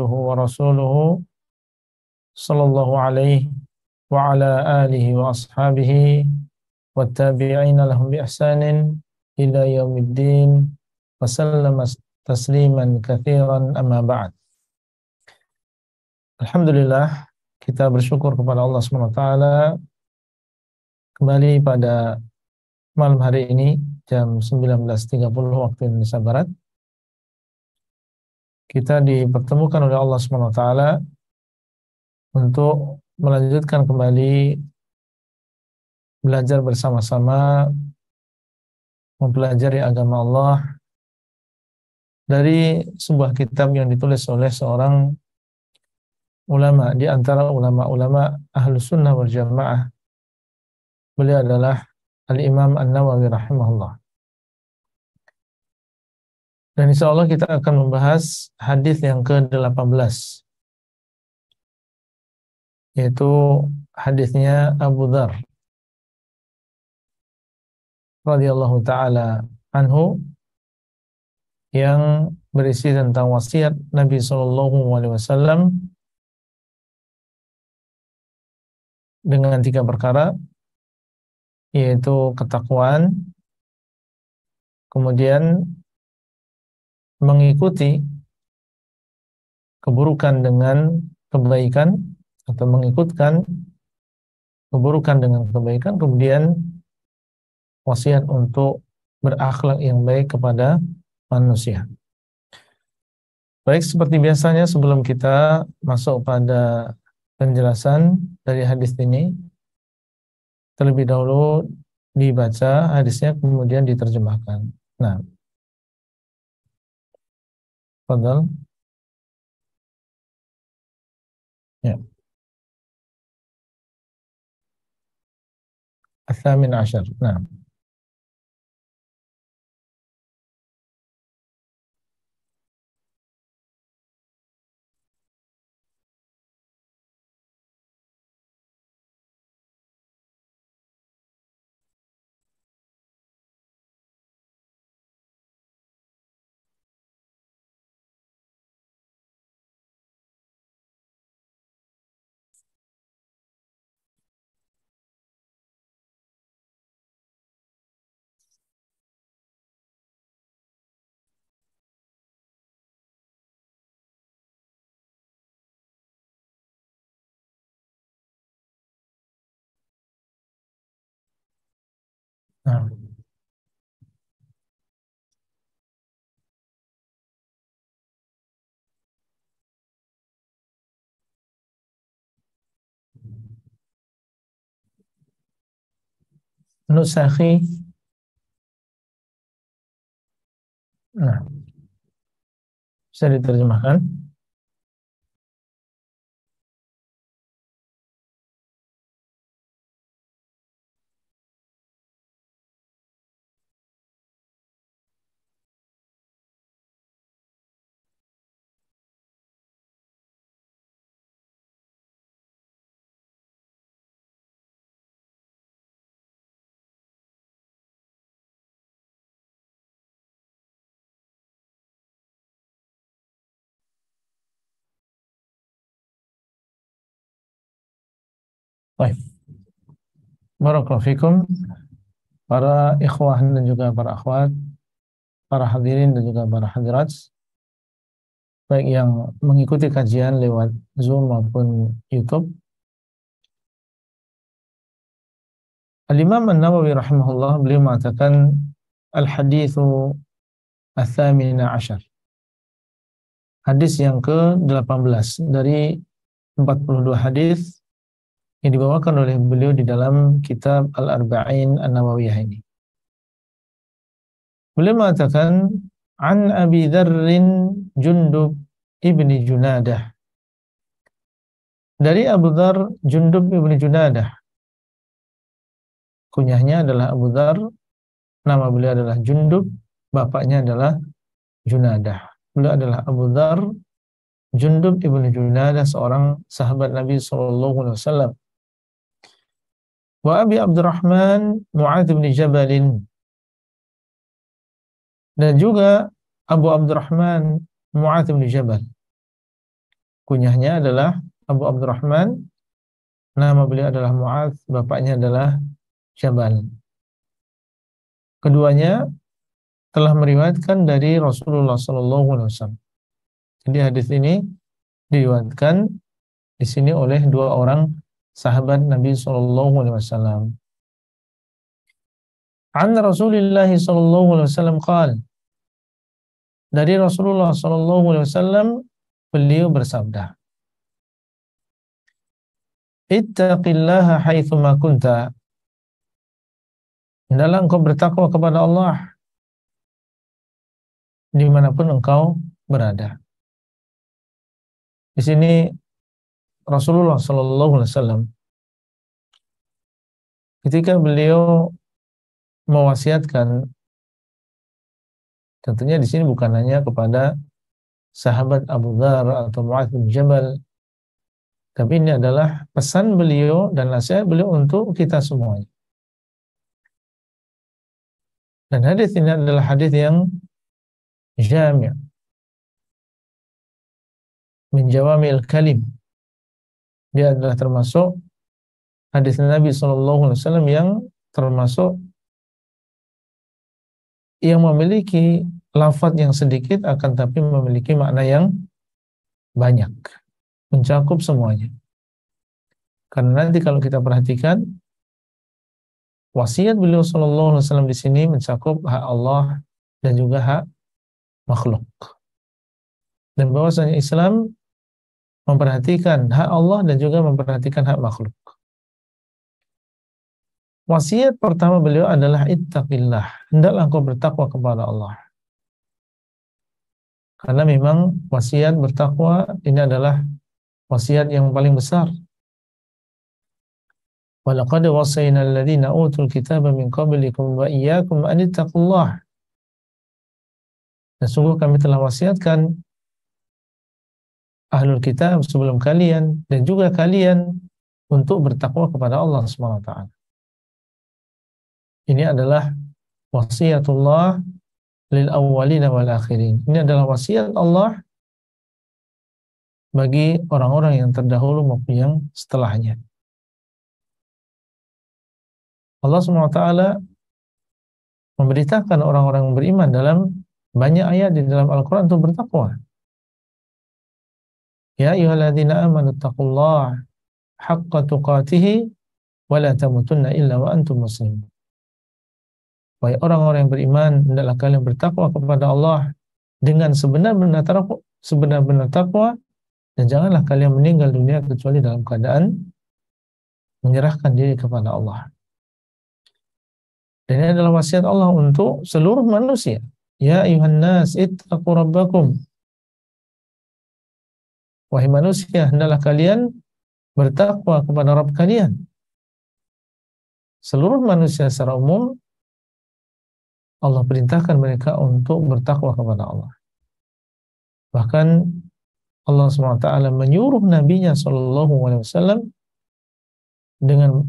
wa rasuluhu sallallahu alaihi wa ala alihi wa ashabihi wa tabi'ina lahum bi ihsanin ila yaumiddin wa sallama tasliman katsiran amma ba'd. Alhamdulillah, kita bersyukur kepada Allah SWT kembali pada malam hari ini jam 19.30 waktu Indonesia Barat. Kita dipertemukan oleh Allah SWT untuk melanjutkan kembali belajar bersama-sama mempelajari agama Allah dari sebuah kitab yang ditulis oleh seorang ulama di antara ulama-ulama Ahlus Sunnah wal Jamaah. Beliau adalah Al-Imam An-Nawawi rahimahullah. Dan insya Allah kita akan membahas hadis yang ke-18, yaitu hadisnya Abu Dzar radhiyallahu taala anhu yang berisi tentang wasiat Nabi SAW dengan 3 perkara, yaitu ketakwaan, kemudian mengikuti keburukan dengan kebaikan atau mengikutkan keburukan dengan kebaikan, kemudian wasiat untuk berakhlak yang baik kepada manusia. Baik, seperti biasanya sebelum kita masuk pada penjelasan dari hadis ini, terlebih dahulu dibaca hadisnya kemudian diterjemahkan. Nah, fadhal. Ya. Al-Thamin Ashar. Nah. Nah. Nusakhi. Nah, bisa diterjemahkan. Baik. Barakallahu fikum, para ikhwah dan juga para akhwat, para hadirin dan juga para hadirat, baik yang mengikuti kajian lewat Zoom maupun YouTube. Al-Imam An-Nawawi rahimahullah, beliau mengatakan al-haditsu ats-tsamina asyar. Hadis yang ke-18 dari 42 hadis yang dibawakan oleh beliau di dalam kitab Al-Arba'in An-Nawawiyah ini. Beliau mengatakan an Abi Dzarrin Jundub ibni Junadah. Dari Abu Dzar Jundub ibni Junadah. Kunyahnya adalah Abu Dzar, nama beliau adalah Jundub, bapaknya adalah Junadah. Beliau adalah Abu Dzar Jundub ibni Junadah, seorang sahabat Nabi SAW. Wa Abi Abdurrahman Mu'adz bin Jabalin, dan juga Abu Abdurrahman Mu'adz bin Jabal. Kunyahnya adalah Abu Abdurrahman, nama beliau adalah Mu'adz, bapaknya adalah Jabal. Keduanya telah meriwayatkan dari Rasulullah SAW. Jadi hadis ini diriwayatkan di sini oleh dua orang sahabat Nabi SAW. An Rasulullah SAW qala, dari Rasulullah SAW beliau bersabda, Ittaqillaha haitsuma kunta, hendaklah engkau bertakwa kepada Allah dimanapun engkau berada. Di sini Rasulullah SAW ketika beliau mewasiatkan, tentunya di sini bukan hanya kepada sahabat Abu Dzar atau Mu'adz bin Jabal, tapi ini adalah pesan beliau dan nasihat beliau untuk kita semuanya. Dan hadis ini adalah hadis yang jami', min jawami'il kalim. Dia adalah termasuk hadis Nabi SAW yang termasuk yang memiliki lafaz yang sedikit akan tapi memiliki makna yang banyak, mencakup semuanya. Karena nanti kalau kita perhatikan, wasiat beliau SAW di sini mencakup hak Allah dan juga hak makhluk. Dan bahwasanya Islam memperhatikan hak Allah dan juga memperhatikan hak makhluk. Wasiat pertama beliau adalah ittaqillah, hendaklah engkau bertakwa kepada Allah. Karena memang wasiat bertakwa ini adalah wasiat yang paling besar. Walaqad wasayna alladhina utul kitaba min qablikum wa iyyakum an ittaqullah. Dan sungguh kami telah wasiatkan ahlul kitab sebelum kalian dan juga kalian untuk bertakwa kepada Allah Subhanahu wa taala. Ini adalah wasiatullah lil awwalina wal akhirin. Ini adalah wasiat Allah bagi orang-orang yang terdahulu maupun yang setelahnya. Allah Subhanahu wa taala memberitakan orang-orang yang beriman dalam banyak ayat di dalam Al-Qur'an untuk bertakwa. Ya ayyuhalladzina amanu taqullaha haqqa tuqatih wa la tamutunna illa wa antum muslimun. Wahai orang-orang yang beriman, hendaklah kalian bertakwa kepada Allah dengan sebenar-benar takwa, dan janganlah kalian meninggal dunia kecuali dalam keadaan menyerahkan diri kepada Allah. Dan ini adalah wasiat Allah untuk seluruh manusia. Ya ayuhan nas ittaqu rabbakum. Wahai manusia, hendaklah kalian bertakwa kepada Rabb kalian. Seluruh manusia secara umum Allah perintahkan mereka untuk bertakwa kepada Allah. Bahkan Allah SWT menyuruh Nabi-Nya SAW dengan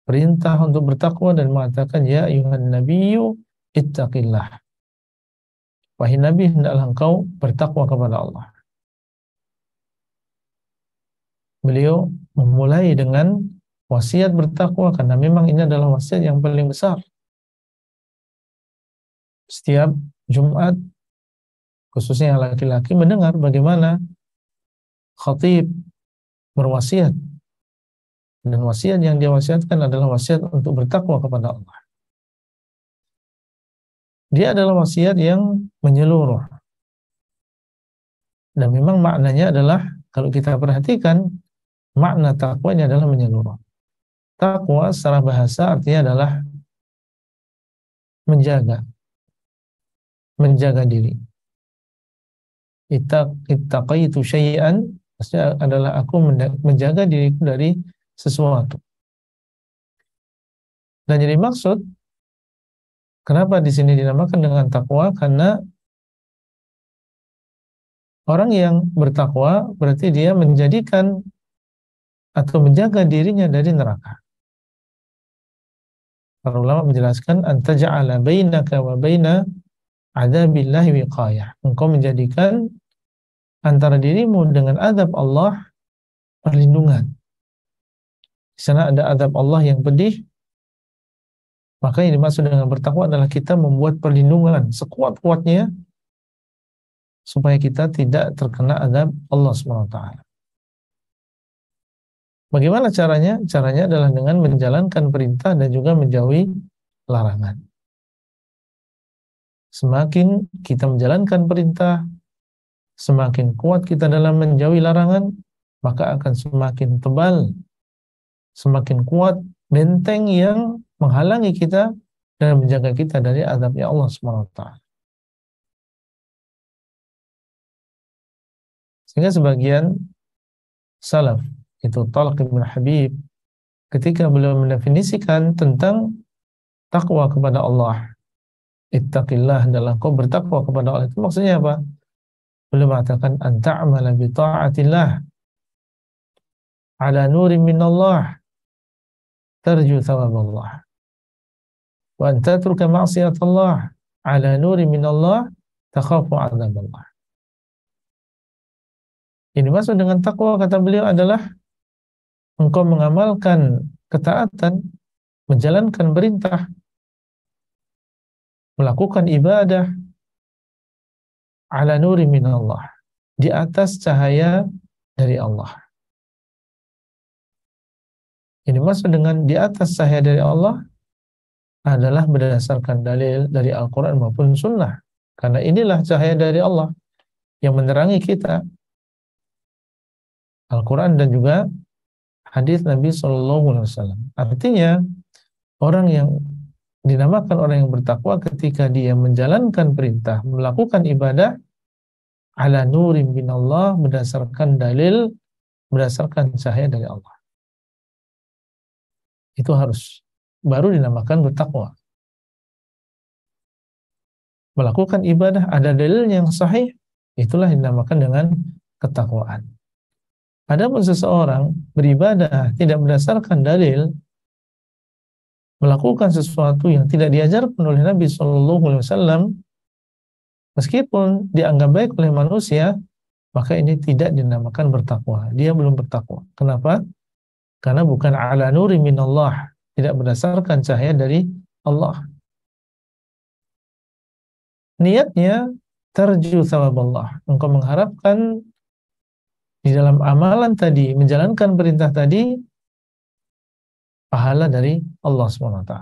perintah untuk bertakwa dan mengatakan, Ya ayuhan nabiyyu ittaqillah. Wahai Nabi, hendaklah engkau bertakwa kepada Allah. Beliau memulai dengan wasiat bertakwa karena memang ini adalah wasiat yang paling besar. Setiap Jumat, khususnya yang laki-laki, mendengar bagaimana khatib berwasiat. Dan wasiat yang dia wasiatkan adalah wasiat untuk bertakwa kepada Allah. Dia adalah wasiat yang menyeluruh. Dan memang maknanya adalah, kalau kita perhatikan, makna takwa ini adalah menyeluruh. Takwa secara bahasa artinya adalah menjaga diri. Ittaqaitu syai'an, maksudnya adalah aku menjaga diriku dari sesuatu. Dan jadi maksud, kenapa di sini dinamakan dengan takwa? Karena orang yang bertakwa berarti dia menjadikan atau menjaga dirinya dari neraka. Para ulama menjelaskan, antaja'ala bainaka wa baina adzabillahi wiqayah. Engkau menjadikan antara dirimu dengan azab Allah perlindungan. Di sana ada azab Allah yang pedih, maka yang dimaksud dengan bertakwa adalah kita membuat perlindungan sekuat-kuatnya supaya kita tidak terkena azab Allah SWT. Bagaimana caranya? Caranya adalah dengan menjalankan perintah dan juga menjauhi larangan. Semakin kita menjalankan perintah, semakin kuat kita dalam menjauhi larangan, maka akan semakin tebal, semakin kuat benteng yang menghalangi kita dan menjaga kita dari azabnya Allah SWT. Sehingga sebagian salaf, itu Talq bin Habib, ketika beliau mendefinisikan tentang takwa kepada Allah, ittaqillah, adalah kau bertakwa kepada Allah, itu maksudnya apa? Beliau mengatakan anta'amala bi ta'atillah ala nurin minallah tarju thawaballah wa anta tatruka ma'siyatallah ala nurin minallah takhafu 'adzaballah. Ini maksud dengan takwa, kata beliau, adalah engkau mengamalkan ketaatan, menjalankan perintah, melakukan ibadah ala nuri minallah, di atas cahaya dari Allah. Ini maksud dengan di atas cahaya dari Allah adalah berdasarkan dalil dari Al-Quran maupun Sunnah. Karena inilah cahaya dari Allah yang menerangi kita, Al-Quran dan juga hadis Nabi SAW. Artinya, orang yang dinamakan orang yang bertakwa ketika dia menjalankan perintah, melakukan ibadah ala nurim minallah, berdasarkan dalil, berdasarkan cahaya dari Allah. Itu harus baru dinamakan bertakwa. Melakukan ibadah ada dalil yang sahih, itulah dinamakan dengan ketakwaan. Adapun seseorang beribadah tidak berdasarkan dalil, melakukan sesuatu yang tidak diajarkan oleh Nabi SAW, meskipun dianggap baik oleh manusia, maka ini tidak dinamakan bertakwa. Dia belum bertakwa. Kenapa? Karena bukan ala nuri minallah, tidak berdasarkan cahaya dari Allah. Niatnya tarju thawaballah, engkau mengharapkan di dalam amalan tadi, menjalankan perintah tadi, pahala dari Allah SWT.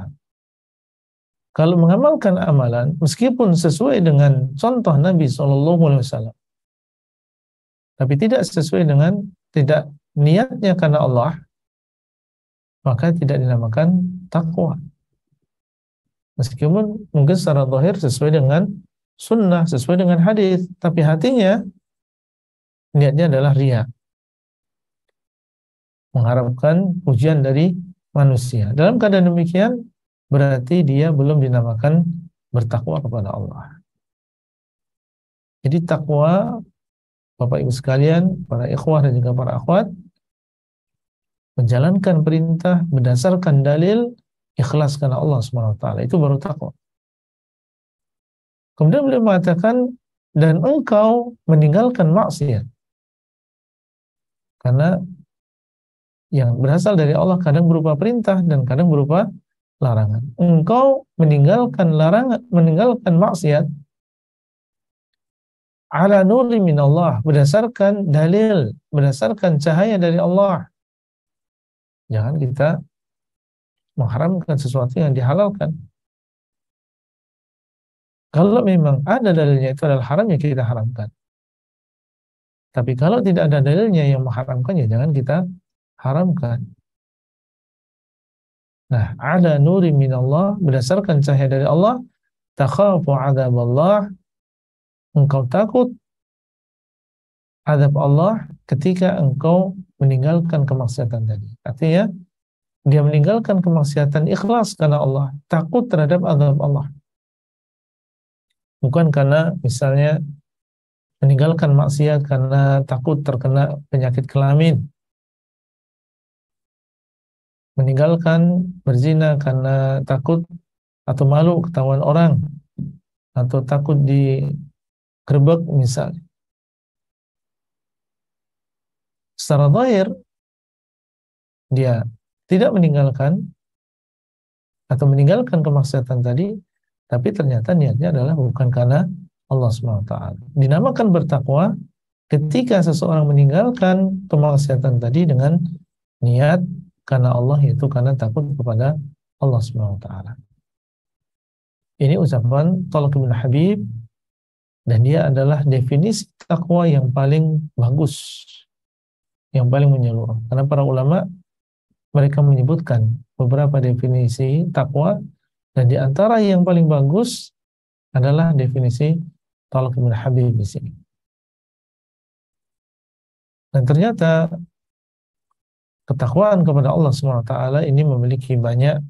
Kalau mengamalkan amalan, meskipun sesuai dengan contoh Nabi SAW, tapi tidak sesuai dengan, tidak niatnya karena Allah, maka tidak dinamakan takwa. Meskipun mungkin secara zahir sesuai dengan sunnah, sesuai dengan hadis, tapi hatinya, niatnya adalah riya, mengharapkan pujian dari manusia. Dalam keadaan demikian, berarti dia belum dinamakan bertakwa kepada Allah. Jadi takwa, Bapak Ibu sekalian, para ikhwah dan juga para akhwat, menjalankan perintah berdasarkan dalil, ikhlas karena Allah SWT, itu baru takwa. Kemudian beliau mengatakan, dan engkau meninggalkan maksiat. Karena yang berasal dari Allah kadang berupa perintah dan kadang berupa larangan. Engkau meninggalkan larangan, meninggalkan maksiat ala nuri minallah, berdasarkan dalil, berdasarkan cahaya dari Allah. Jangan kita mengharamkan sesuatu yang dihalalkan. Kalau memang ada dalilnya itu adalah haram, ya kita haramkan. Tapi kalau tidak ada dalilnya yang mengharamkan, ya jangan kita haramkan. Nah, ala nuri minallah, berdasarkan cahaya dari Allah, takhafu adzaballah, engkau takut azab Allah ketika engkau meninggalkan kemaksiatan tadi. Artinya, dia meninggalkan kemaksiatan ikhlas karena Allah, takut terhadap azab Allah. Bukan karena misalnya meninggalkan maksiat karena takut terkena penyakit kelamin, meninggalkan berzina karena takut atau malu ketahuan orang, atau takut digerebek misalnya. secara zahir dia tidak meninggalkan atau meninggalkan kemaksiatan tadi, tapi ternyata niatnya adalah bukan karena Allah SWT. Dinamakan bertakwa ketika seseorang meninggalkan kemaksiatan tadi dengan niat karena Allah, yaitu karena takut kepada Allah SWT. Ini ucapan Thalq bin Habib, dan dia adalah definisi takwa yang paling bagus, yang paling menyeluruh. Karena para ulama mereka menyebutkan beberapa definisi takwa, dan di antara yang paling bagus adalah definisi Thalq bin Habib di sini. Dan ternyata ketakwaan kepada Allah SWT ini memiliki banyak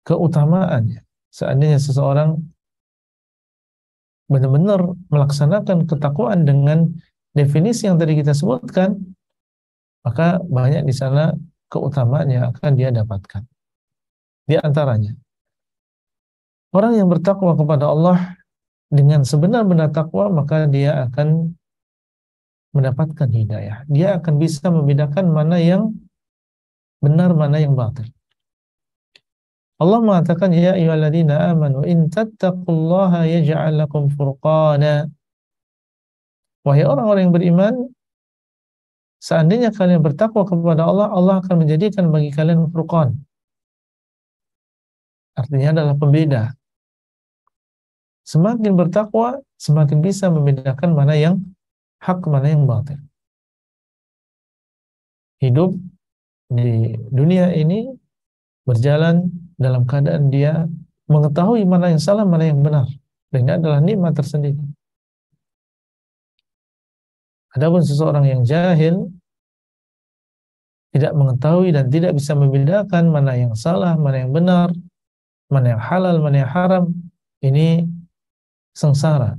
keutamaan. Seandainya seseorang benar-benar melaksanakan ketakwaan dengan definisi yang tadi kita sebutkan, maka banyak di sana keutamaan yang akan dia dapatkan. Di antaranya, orang yang bertakwa kepada Allah dengan sebenar-benar takwa, maka dia akan mendapatkan hidayah. Dia akan bisa membedakan mana yang benar, mana yang batil. Allah mengatakan, ya ayyuhalladzina amanu in tattaqullaha yaj'al lakum furqana. Wahai orang-orang yang beriman, seandainya kalian bertakwa kepada Allah, Allah akan menjadikan bagi kalian furqan. Artinya adalah pembeda. Semakin bertakwa, semakin bisa membedakan mana yang hak, mana yang batil. Hidup di dunia ini berjalan dalam keadaan dia mengetahui mana yang salah, mana yang benar. Dan ini adalah nikmat tersendiri. Adapun seseorang yang jahil, tidak mengetahui dan tidak bisa membedakan mana yang salah, mana yang benar, mana yang halal, mana yang haram, ini sengsara,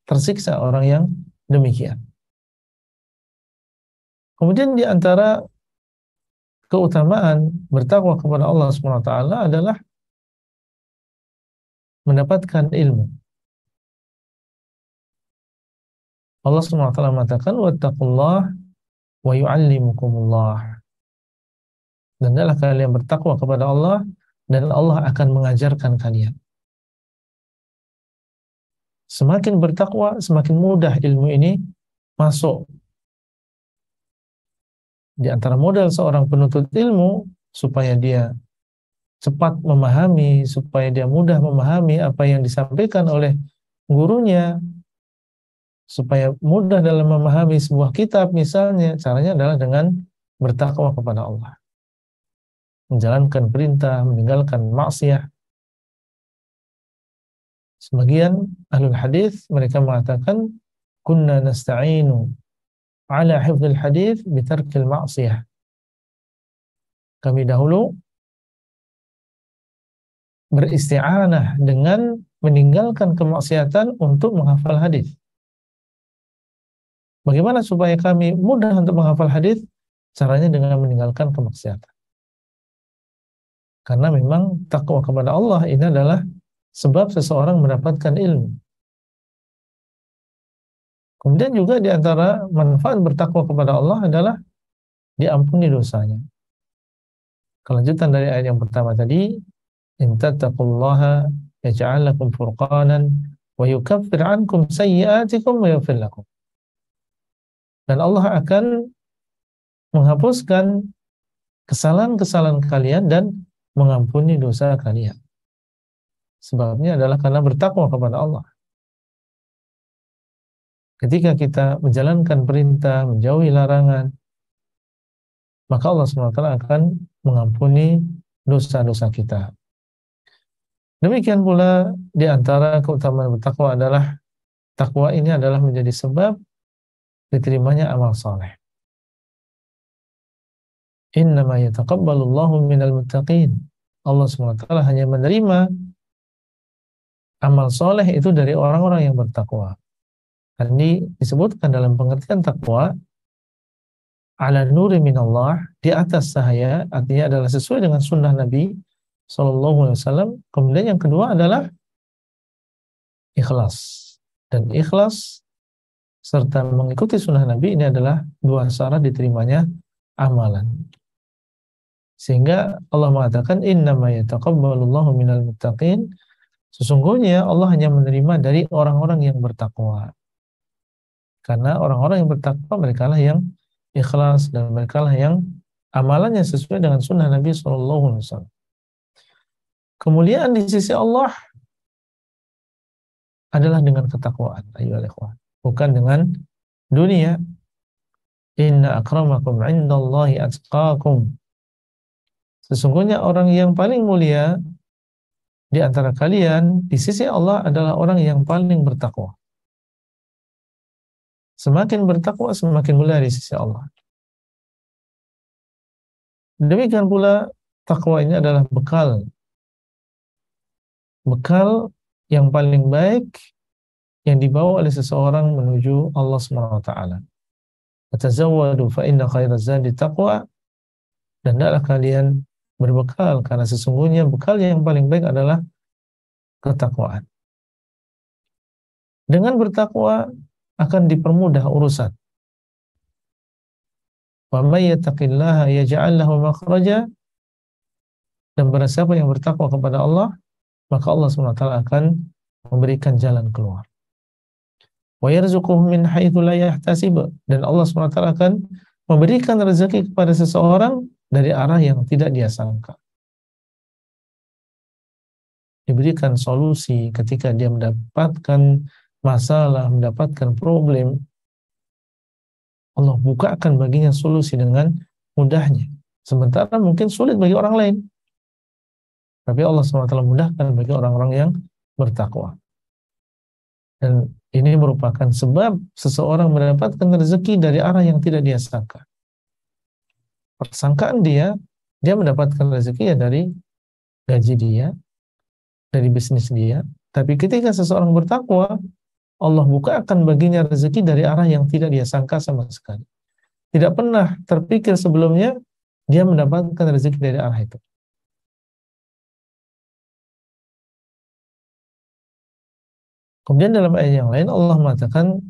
tersiksa orang yang demikian. Kemudian di antara keutamaan bertakwa kepada Allah SWT adalah mendapatkan ilmu. Allah SWT mengatakan, wattaqullah wa yu'allimukumullah. Dan adalah kalian bertakwa kepada Allah, dan Allah akan mengajarkan kalian. Semakin bertakwa, semakin mudah ilmu ini masuk. Di antara modal seorang penuntut ilmu, supaya dia cepat memahami, supaya dia mudah memahami apa yang disampaikan oleh gurunya, supaya mudah dalam memahami sebuah kitab misalnya, caranya adalah dengan bertakwa kepada Allah. Menjalankan perintah, meninggalkan maksiat. Sebagian ahlul hadis mereka mengatakan, kunna nasta'inu ala hifdzil hadis bitarkil ma'siyah. Kami dahulu beristi'anah dengan meninggalkan kemaksiatan untuk menghafal hadis. Bagaimana supaya kami mudah untuk menghafal hadis? Caranya dengan meninggalkan kemaksiatan. Karena memang takwa kepada Allah ini adalah sebab seseorang mendapatkan ilmu. Kemudian juga di antara manfaat bertakwa kepada Allah adalah diampuni dosanya. Kelanjutan dari ayat yang pertama tadi, in tattaqullaha yaj'al lakum furqanan wa yukaffir 'ankum sayyi'atikum wa yaghfir lakum. Dan Allah akan menghapuskan kesalahan-kesalahan kalian dan mengampuni dosa kalian. Sebabnya adalah karena bertakwa kepada Allah. Ketika kita menjalankan perintah, menjauhi larangan, maka Allah SWT akan mengampuni dosa-dosa kita. Demikian pula di antara keutamaan bertakwa adalah takwa ini adalah menjadi sebab diterimanya amal saleh. Innama yataqabbalullahu minal muttaqin. Allah SWT hanya menerima amal soleh itu dari orang-orang yang bertakwa. Dan ini disebutkan dalam pengertian takwa, ala nuri minallah, di atas cahaya, artinya adalah sesuai dengan sunnah Nabi SAW. Kemudian yang kedua adalah ikhlas. Dan ikhlas serta mengikuti sunnah Nabi, ini adalah dua syarat diterimanya amalan. Sehingga Allah mengatakan innama yataqabbalullahu minal muttaqin, sesungguhnya Allah hanya menerima dari orang-orang yang bertakwa. Karena orang-orang yang bertakwa mereka lah yang ikhlas dan mereka lah yang amalannya sesuai dengan sunnah Nabi SAW. Kemuliaan di sisi Allah adalah dengan ketakwaan, ayyuhal ikhwan, bukan dengan dunia. Inna akramakum indallahi atqakum. Sesungguhnya orang yang paling mulia di antara kalian di sisi Allah adalah orang yang paling bertakwa. Semakin bertakwa semakin mulia di sisi Allah. Demikian pula takwa ini adalah bekal yang paling baik yang dibawa oleh seseorang menuju Allah Subhanahu wa taala. Tazawwadu fa inna khairaz zadi taqwa, dan hendaklah kalian berbekal karena sesungguhnya bekal yang paling baik adalah ketakwaan. Dengan bertakwa akan dipermudah urusan. Wa may yattaqillaha yaj'al lahu makhraja, dan barang siapa yang bertakwa kepada Allah, maka Allah SWT akan memberikan jalan keluar. Wa yarzuquhu min haitsu la yahtasib, dan Allah SWT akan memberikan rezeki kepada seseorang dari arah yang tidak dia sangka. Diberikan solusi ketika dia mendapatkan masalah, mendapatkan problem. Allah bukakan baginya solusi dengan mudahnya. Sementara mungkin sulit bagi orang lain. Tapi Allah SWT mudahkan bagi orang-orang yang bertakwa. Dan ini merupakan sebab seseorang mendapatkan rezeki dari arah yang tidak dia sangka. Persangkaan dia mendapatkan rezeki ya dari gaji dia, dari bisnis dia. Tapi ketika seseorang bertakwa, Allah bukakan baginya rezeki dari arah yang tidak dia sangka sama sekali. Tidak pernah terpikir sebelumnya dia mendapatkan rezeki dari arah itu. Kemudian dalam ayat yang lain Allah mengatakan,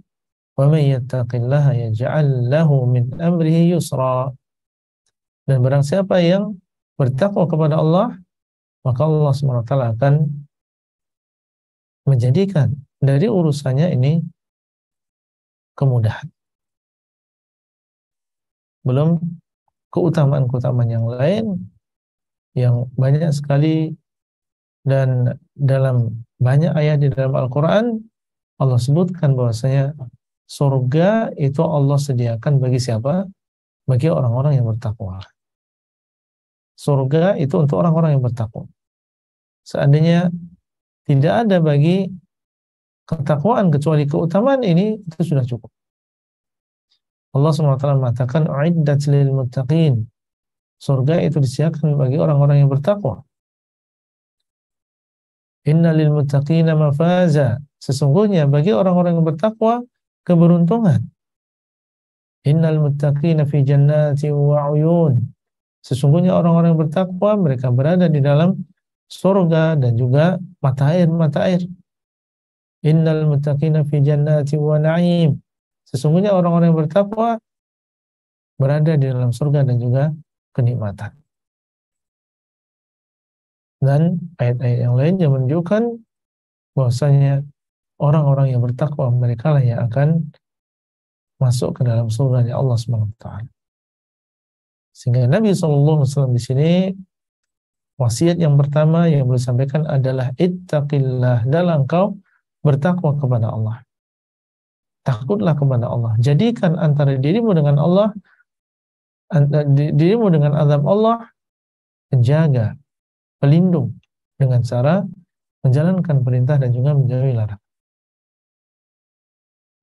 "Wa may yattaqillaha yaj'al lahu min amrihi yusra." Dan barang siapa yang bertakwa kepada Allah, maka Allah SWT akan menjadikan dari urusannya ini kemudahan. Belum keutamaan-keutamaan yang lain yang banyak sekali, dan dalam banyak ayat di dalam Al-Quran Allah sebutkan bahwasanya surga itu Allah sediakan bagi siapa? Bagi orang-orang yang bertakwa. Surga itu untuk orang-orang yang bertakwa. Seandainya tidak ada bagi ketakwaan kecuali keutamaan ini, itu sudah cukup. Allah SWT mengatakan uiddat lil muttaqin. Surga itu disiapkan bagi orang-orang yang bertakwa. Inna lil muttaqina mafaza. Sesungguhnya bagi orang-orang yang bertakwa keberuntungan. Innal muttaqina fi jannati wa uyun. Sesungguhnya orang-orang yang bertakwa mereka berada di dalam surga dan juga mata air. Innal muttaqina fi jannati wa na'im. Sesungguhnya orang-orang yang bertakwa berada di dalam surga dan juga kenikmatan. Dan ayat-ayat yang lain yang menunjukkan bahwasanya orang-orang yang bertakwa mereka lah yang akan masuk ke dalam surga Allah Subhanahu wa taala. Sehingga Nabi SAW di sini wasiat yang pertama yang beliau sampaikan adalah ittaqillah, dalam engkau bertakwa kepada Allah. Takutlah kepada Allah. Jadikan antara dirimu dengan Allah, dirimu dengan azab Allah, penjaga, pelindung dengan cara menjalankan perintah dan juga menjauhi larangan.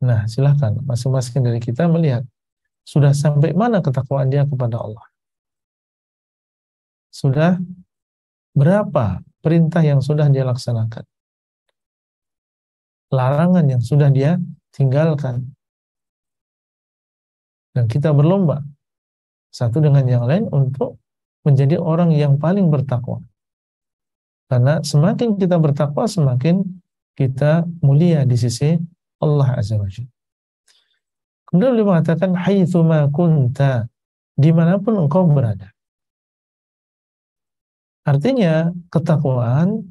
Nah, silahkan masing-masing dari kita melihat sudah sampai mana ketakwaan dia kepada Allah. Sudah berapa perintah yang sudah dia laksanakan, larangan yang sudah dia tinggalkan. Dan kita berlomba satu dengan yang lain untuk menjadi orang yang paling bertakwa. Karena semakin kita bertakwa, semakin kita mulia di sisi Allah Azza wa Jalla. Kemudian beliau mengatakan haitsuma kunta, dimanapun engkau berada. Artinya ketakwaan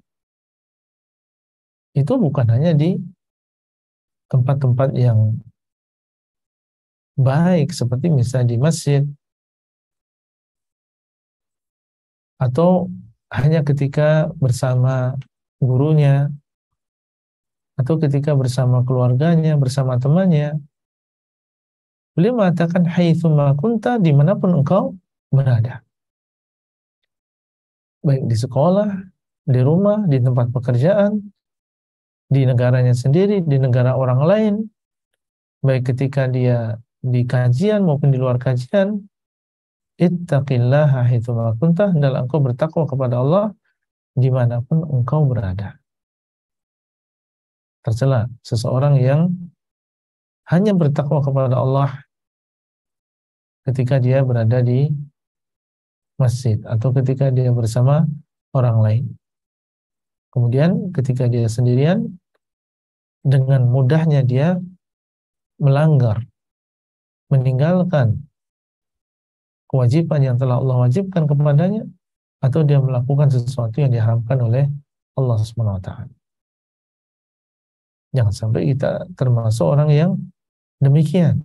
itu bukan hanya di tempat-tempat yang baik seperti misalnya di masjid, atau hanya ketika bersama gurunya, atau ketika bersama keluarganya, bersama temannya. Beliau mengatakan haitsuma kunta, dimanapun engkau berada, baik di sekolah, di rumah, di tempat pekerjaan, di negaranya sendiri, di negara orang lain, baik ketika dia di kajian maupun di luar kajian. Ittaqillaha haitsuma kunta, hendaklah engkau bertakwa kepada Allah dimanapun engkau berada. Tercela seseorang yang hanya bertakwa kepada Allah ketika dia berada di masjid atau ketika dia bersama orang lain. Kemudian ketika dia sendirian, dengan mudahnya dia melanggar, meninggalkan kewajiban yang telah Allah wajibkan kepadanya, atau dia melakukan sesuatu yang diharamkan oleh Allah Subhanahu wa taala. Jangan sampai kita termasuk orang yang demikian,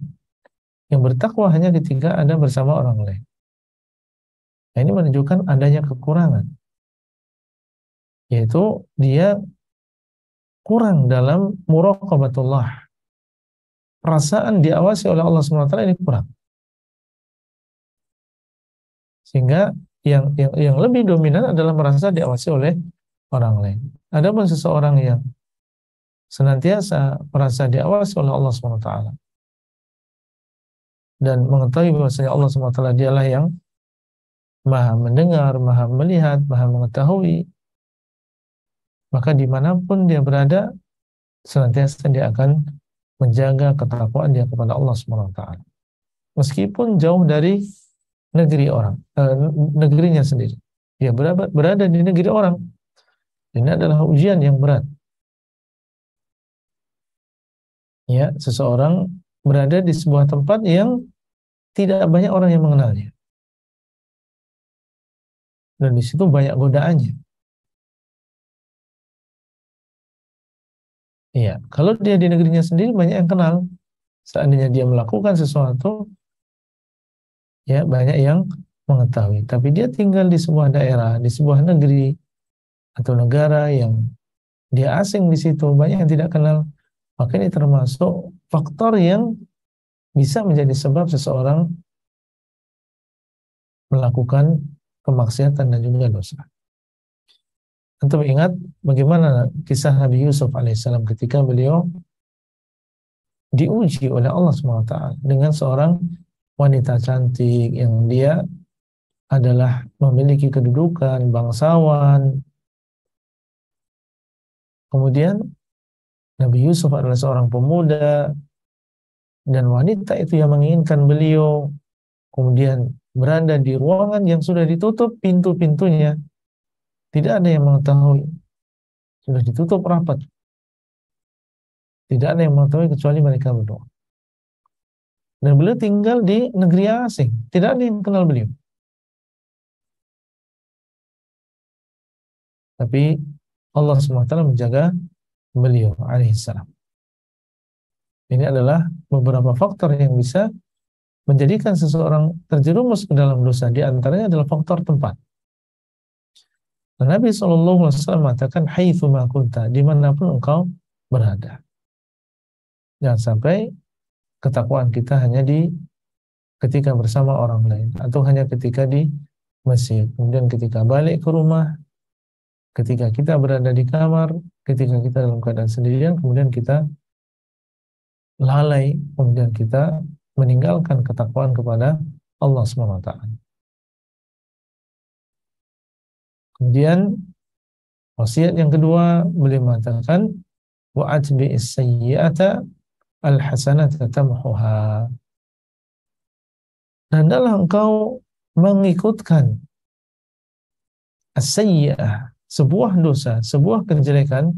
yang bertakwa hanya ketika ada bersama orang lain. Nah, ini menunjukkan adanya kekurangan, yaitu dia kurang dalam muraqabatullah. Perasaan diawasi oleh Allah Subhanahu wa taala ini kurang. Sehingga yang lebih dominan adalah merasa diawasi oleh orang lain. Adapun seseorang yang senantiasa merasa diawasi oleh Allah Subhanahu wa taala dan mengetahui bahwasanya Allah Subhanahu wa taala dialah yang Maha mendengar, Maha melihat, Maha mengetahui, maka dimanapun dia berada, senantiasa dia akan menjaga ketakwaan dia kepada Allah Subhanahu wa taala. Meskipun jauh dari negeri orang, negerinya sendiri. Dia berada di negeri orang. Ini adalah ujian yang berat. Ya, seseorang berada di sebuah tempat yang tidak banyak orang yang mengenalnya. Dan di situ banyak godaannya. Iya, kalau dia di negerinya sendiri banyak yang kenal. Seandainya dia melakukan sesuatu, ya banyak yang mengetahui. Tapi dia tinggal di sebuah daerah, di sebuah negeri atau negara yang dia asing di situ, banyak yang tidak kenal. Maka ini termasuk faktor yang bisa menjadi sebab seseorang melakukan kemaksiatan dan juga dosa. Antum ingat bagaimana kisah Nabi Yusuf alaihissalam ketika beliau diuji oleh Allah SWT dengan seorang wanita cantik yang dia adalah memiliki kedudukan bangsawan. Kemudian Nabi Yusuf adalah seorang pemuda dan wanita itu yang menginginkan beliau. Kemudian berada di ruangan yang sudah ditutup pintu-pintunya. Tidak ada yang mengetahui. Sudah ditutup rapat. Tidak ada yang mengetahui kecuali mereka berdua. Dan beliau tinggal di negeri asing. Tidak ada yang kenal beliau. Tapi Allah SWT menjaga beliau alaihissalam. Ini adalah beberapa faktor yang bisa menjadikan seseorang terjerumus ke dalam dosa. Di antaranya adalah faktor tempat. Dan Nabi SAW mengatakan haitsuma kunta, dimanapun engkau berada. Jangan sampai ketakwaan kita hanya di ketika bersama orang lain, atau hanya ketika di masjid. Kemudian ketika balik ke rumah, ketika kita berada di kamar, ketika kita dalam keadaan sendirian, kemudian kita lalai, kemudian kita meninggalkan ketakwaan kepada Allah SWT. Kemudian wasiat yang kedua, beliau mengatakan wa atbi'is sayyi'ata al-hasanata tamhuha. Dan hendaklah engkau mengikutkan as-sayyi'ah, sebuah dosa, sebuah kejelekan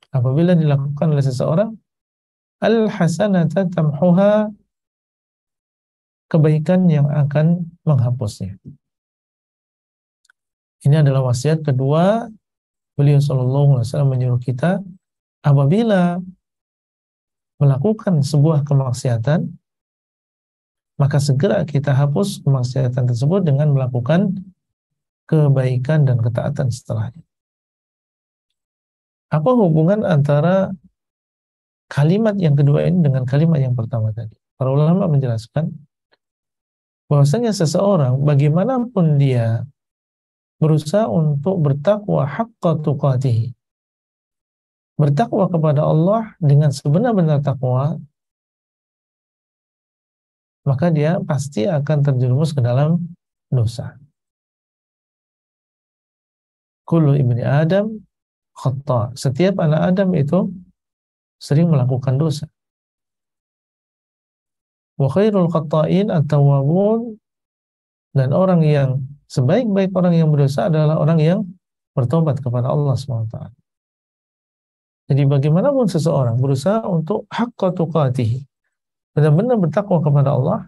apabila dilakukan oleh seseorang, al-hasanata tamhuha, kebaikan yang akan menghapusnya. Ini adalah wasiat kedua beliau sallallahu alaihi wasallam, menyuruh kita apabila melakukan sebuah kemaksiatan, maka segera kita hapus kemaksiatan tersebut dengan melakukan kebaikan dan ketaatan setelahnya. Apa hubungan antara kalimat yang kedua ini dengan kalimat yang pertama tadi? Para ulama menjelaskan bahwasanya seseorang bagaimanapun dia berusaha untuk bertakwa haqqa tuqatih, bertakwa kepada Allah dengan sebenar-benar takwa, maka dia pasti akan terjerumus ke dalam dosa. Kullu ibni Adam khata. Setiap anak Adam itu sering melakukan dosa. Wa khairul khata'in at-tawwabun, dan orang yang sebaik-baik orang yang berdosa adalah orang yang bertobat kepada Allah SWT. Jadi bagaimanapun seseorang berusaha untuk haqqa tuqatih, benar-benar bertakwa kepada Allah,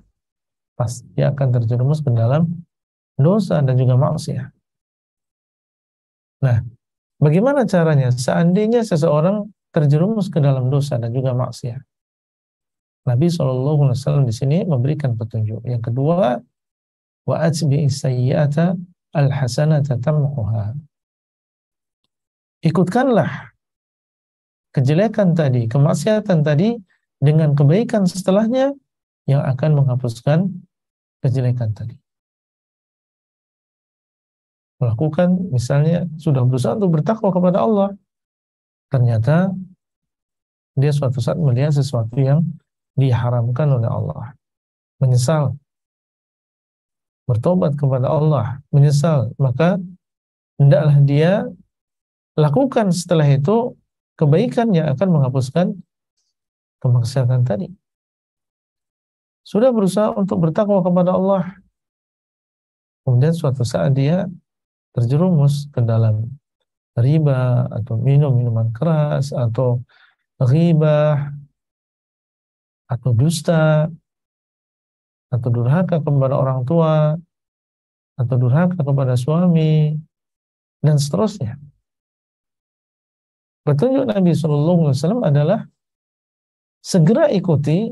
pasti akan terjerumus ke dalam dosa dan juga maksiat. Nah, bagaimana caranya seandainya seseorang terjerumus ke dalam dosa dan juga maksiat? Nabi SAW di sini memberikan petunjuk. Yang kedua, wa atbi'is sayyi'ata al-hasanata tamquha. Ikutkanlah kejelekan tadi, kemaksiatan tadi dengan kebaikan setelahnya yang akan menghapuskan kejelekan tadi. Melakukan, misalnya sudah berusaha untuk bertakwa kepada Allah, ternyata dia suatu saat melihat sesuatu yang diharamkan oleh Allah, menyesal, bertobat kepada Allah, menyesal, maka hendaklah dia lakukan setelah itu kebaikan yang akan menghapuskan kemaksiatan tadi. Sudah berusaha untuk bertakwa kepada Allah, kemudian suatu saat dia terjerumus ke dalam riba, atau minum minuman keras, atau ghibah, atau dusta, atau durhaka kepada orang tua, atau durhaka kepada suami, dan seterusnya. Petunjuk Nabi SAW adalah segera ikuti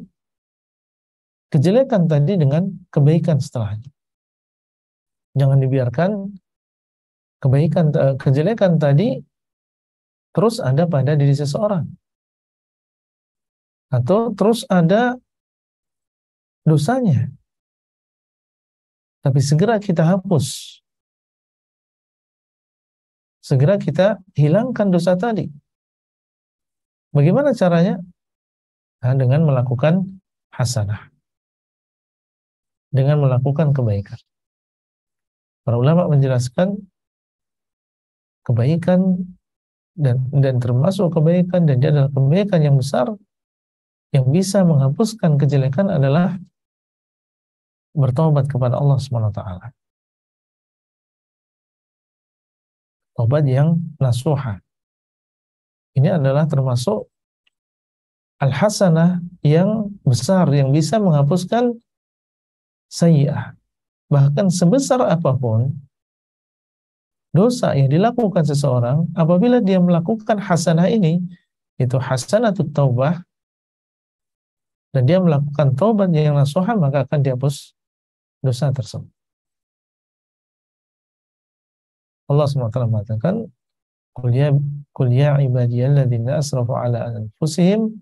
kejelekan tadi dengan kebaikan setelahnya. Jangan dibiarkan kejelekan tadi terus ada pada diri seseorang, atau terus ada dosanya, tapi segera kita hapus, segera kita hilangkan dosa tadi. Bagaimana caranya? Nah, dengan melakukan hasanah, dengan melakukan kebaikan. Para ulama menjelaskan kebaikan dan termasuk kebaikan, dan dia adalah kebaikan yang besar yang bisa menghapuskan kejelekan adalah bertobat kepada Allah SWT. Tobat yang nasuha. Ini adalah termasuk al-hasanah yang besar yang bisa menghapuskan sayyi'ah. Bahkan sebesar apapun dosa yang dilakukan seseorang, apabila dia melakukan hasanah ini, itu hasanatut taubah, dan dia melakukan taubat yang nasuha, maka akan dihapus dosa tersebut. Allah SWT mengatakan, Qul ya ibadiyalladzina asrafu ala anfusihim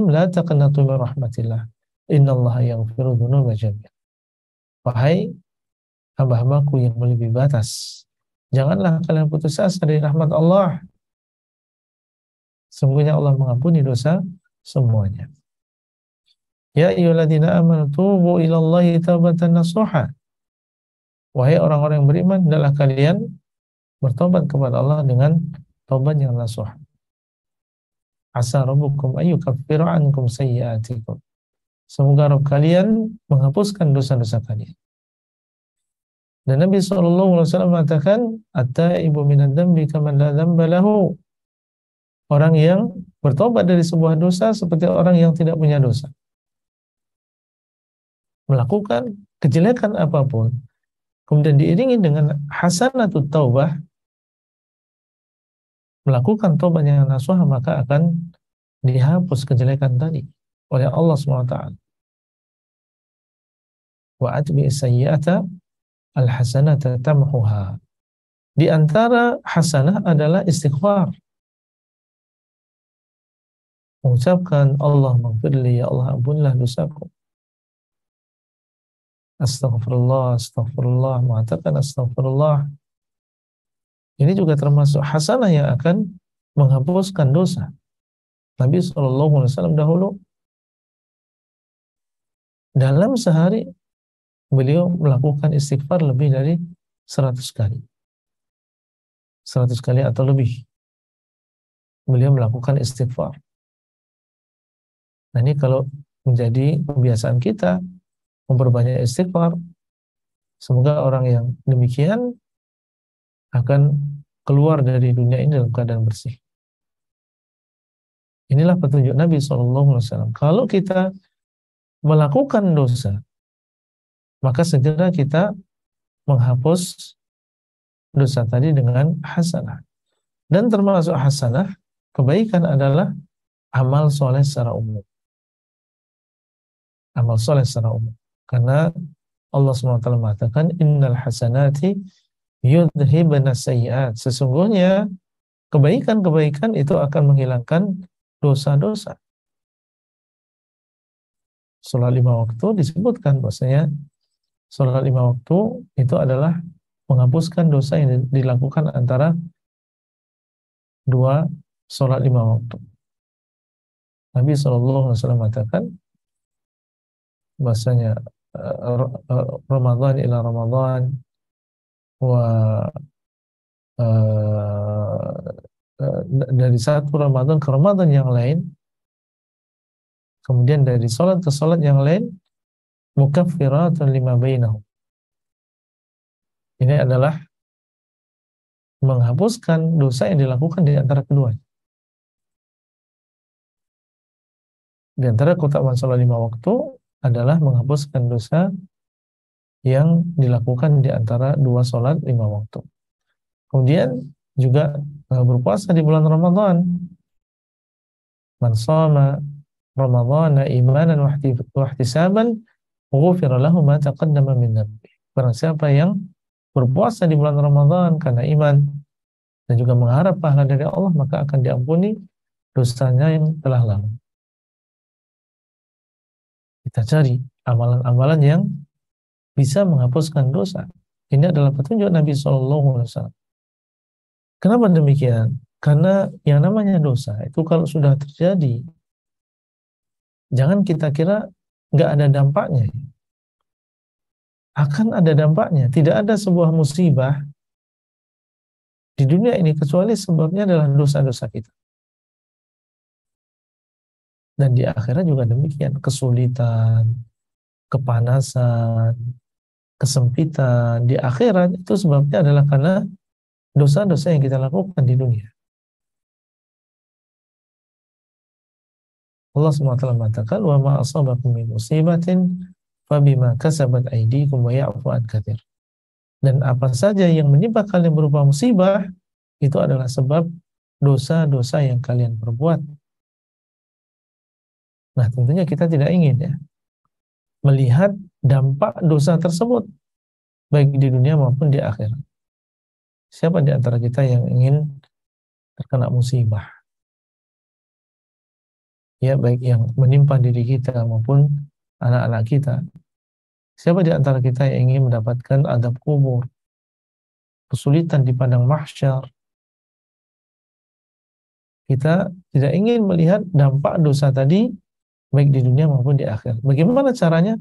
la taqnatu min rahmatillah, innallaha yaghfiru dzunuba jami'an. Wahai hamba-hambaku yang melebihi batas, janganlah kalian putus asa dari rahmat Allah. Sungguhnya Allah mengampuni dosa semuanya. Ya ayyuhalladzina amanu tubu ilallahi taubatan nasuha. Wahai orang-orang yang beriman, hendaklah kalian bertobat kepada Allah dengan taubat yang nasuha. Asa rabbukum ayyukaffira ankum sayyi'atikum. Semoga Rabb kalian menghapuskan dosa-dosa kalian. Dan Nabi SAW mengatakan, at-taibu minad dzambi kaman la dzamba lahu. Orang yang bertobat dari sebuah dosa seperti orang yang tidak punya dosa. melakukan kejelekan apapun, kemudian diiringi dengan hasanatut taubah, melakukan taubat yang nasuha, maka akan dihapus kejelekan tadi oleh Allah SWT. Wa atbi sayyi'ata al-hasanata tamhuha. Di antara hasanah adalah istighfar. Mengucapkan Allah maghfirli, ya Allah ampunilah dosaku. Astaghfirullah, astaghfirullah, mengatakan astaghfirullah. Ini juga termasuk hasanah yang akan menghapuskan dosa. Nabi SAW dahulu dalam sehari beliau melakukan istighfar lebih dari 100 kali. 100 kali atau lebih beliau melakukan istighfar. Nah, ini kalau menjadi kebiasaan kita memperbanyak istighfar, semoga orang yang demikian akan keluar dari dunia ini dalam keadaan bersih. Inilah petunjuk Nabi SAW. Kalau kita melakukan dosa, maka segera kita menghapus dosa tadi dengan hasanah. Dan termasuk hasanah, kebaikan adalah amal soleh secara umum. Amal soleh secara umum. Karena Allah SWT mengatakan, innal hasanati yudhibna sayyi'at. Sesungguhnya kebaikan-kebaikan itu akan menghilangkan dosa-dosa. Sholat 5 waktu disebutkan bahwasanya sholat 5 waktu itu adalah menghapuskan dosa yang dilakukan antara dua sholat 5 waktu. Nabi SAW mengatakan bahwasanya Ramadan ila Ramadan wa dari satu Ramadan ke Ramadan yang lain, kemudian dari sholat ke sholat yang lain, mukaffiratun lima bainahum. Ini adalah menghapuskan dosa yang dilakukan di antara keduanya. Di antara keutamaan sholat 5 waktu adalah menghapuskan dosa yang dilakukan di antara dua sholat 5 waktu. Kemudian juga berpuasa di bulan Ramadan. Man shoma Ramadhana imanan wa ihtisaban ghufira lahu ma taqaddama min dhanbi. Barang siapa yang berpuasa di bulan Ramadan karena iman dan juga mengharap pahala dari Allah, maka akan diampuni dosanya yang telah lalu. Kita cari amalan-amalan yang bisa menghapuskan dosa. Ini adalah petunjuk Nabi SAW. Kenapa demikian? Karena yang namanya dosa itu kalau sudah terjadi, jangan kita kira nggak ada dampaknya. Akan ada dampaknya. Tidak ada sebuah musibah di dunia ini kecuali sebabnya adalah dosa-dosa kita. Dan di akhirat juga demikian. Kesulitan, kepanasan, kesempitan. Di akhirat itu sebabnya adalah karena dosa-dosa yang kita lakukan di dunia. Allah SWT mengatakan, wa ma asabakum min musibatin fabima kasabat aydikum wa ya'fu an katsir. Dan apa saja yang menimpa kalian berupa musibah itu adalah sebab dosa-dosa yang kalian perbuat. Nah, tentunya kita tidak ingin ya melihat dampak dosa tersebut baik di dunia maupun di akhirat. Siapa di antara kita yang ingin terkena musibah? Ya, baik yang menimpa diri kita maupun anak-anak kita. Siapa di antara kita yang ingin mendapatkan azab kubur, kesulitan di padang mahsyar? Kita tidak ingin melihat dampak dosa tadi baik di dunia maupun di akhirat. Bagaimana caranya?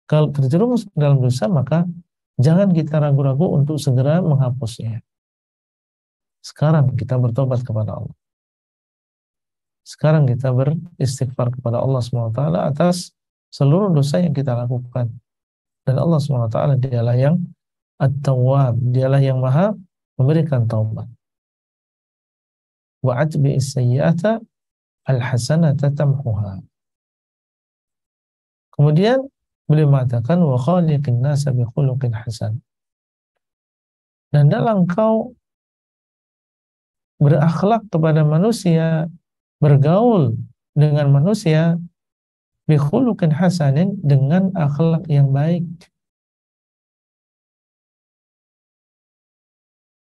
Kalau terjerumus dalam dosa, maka jangan kita ragu-ragu untuk segera menghapusnya. Sekarang kita bertobat kepada Allah. Sekarang kita beristighfar kepada Allah SWT atas seluruh dosa yang kita lakukan. Dan Allah SWT dialah yang At-Tawwab, dialah yang maha memberikan taubat. Wa atbi as-sayyi'ata al-hasanata tamhuha. Kemudian Beliau mengatakan wa khaliqin nasa bi khuluqin hasan. Dan dalam engkau berakhlak kepada manusia, bergaul dengan manusia bi khuluqin hasanin, dengan akhlak yang baik.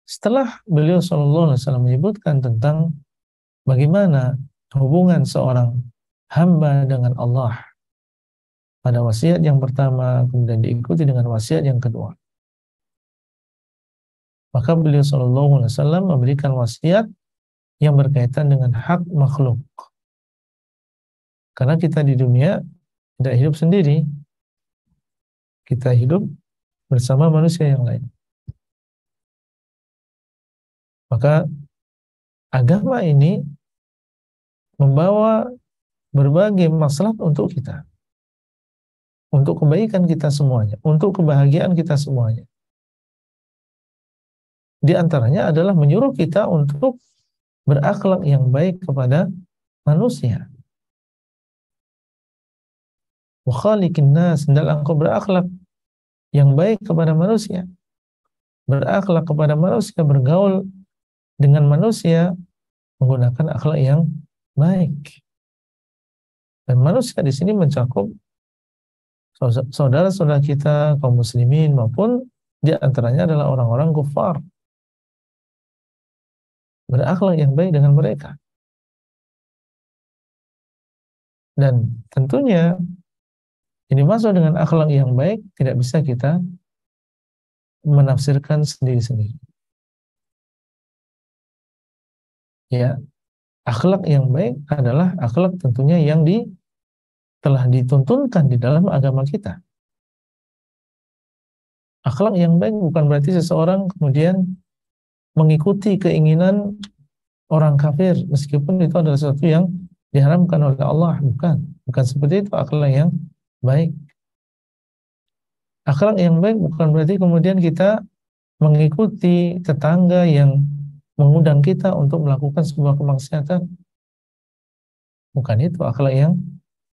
Setelah beliau sallallahu alaihi wasallam menyebutkan tentang bagaimana hubungan seorang hamba dengan Allah pada wasiat yang pertama, kemudian diikuti dengan wasiat yang kedua, maka beliau sallallahu alaihi wasallam memberikan wasiat yang berkaitan dengan hak makhluk. Karena kita di dunia tidak hidup sendiri, kita hidup bersama manusia yang lain. Maka agama ini membawa berbagai maslahat untuk kita, untuk kebaikan kita semuanya, untuk kebahagiaan kita semuanya. Di antaranya adalah menyuruh kita untuk berakhlak yang baik kepada manusia. Wa khaliqin nas, hendaklah engkau berakhlak yang baik kepada manusia. Berakhlak kepada manusia, bergaul dengan manusia menggunakan akhlak yang baik. Dan manusia di sini mencakup saudara-saudara kita kaum muslimin maupun di antaranya adalah orang-orang kufar. Berakhlak yang baik dengan mereka. Dan tentunya ini masuk dengan akhlak yang baik tidak bisa kita menafsirkan sendiri-sendiri. Ya, akhlak yang baik adalah akhlak tentunya yang telah dituntunkan di dalam agama kita. Akhlak yang baik bukan berarti seseorang kemudian mengikuti keinginan orang kafir meskipun itu adalah sesuatu yang diharamkan oleh Allah. Bukan seperti itu akhlak yang baik. Akhlak yang baik bukan berarti kemudian kita mengikuti tetangga yang mengundang kita untuk melakukan sebuah kemaksiatan. Bukan itu akhlak yang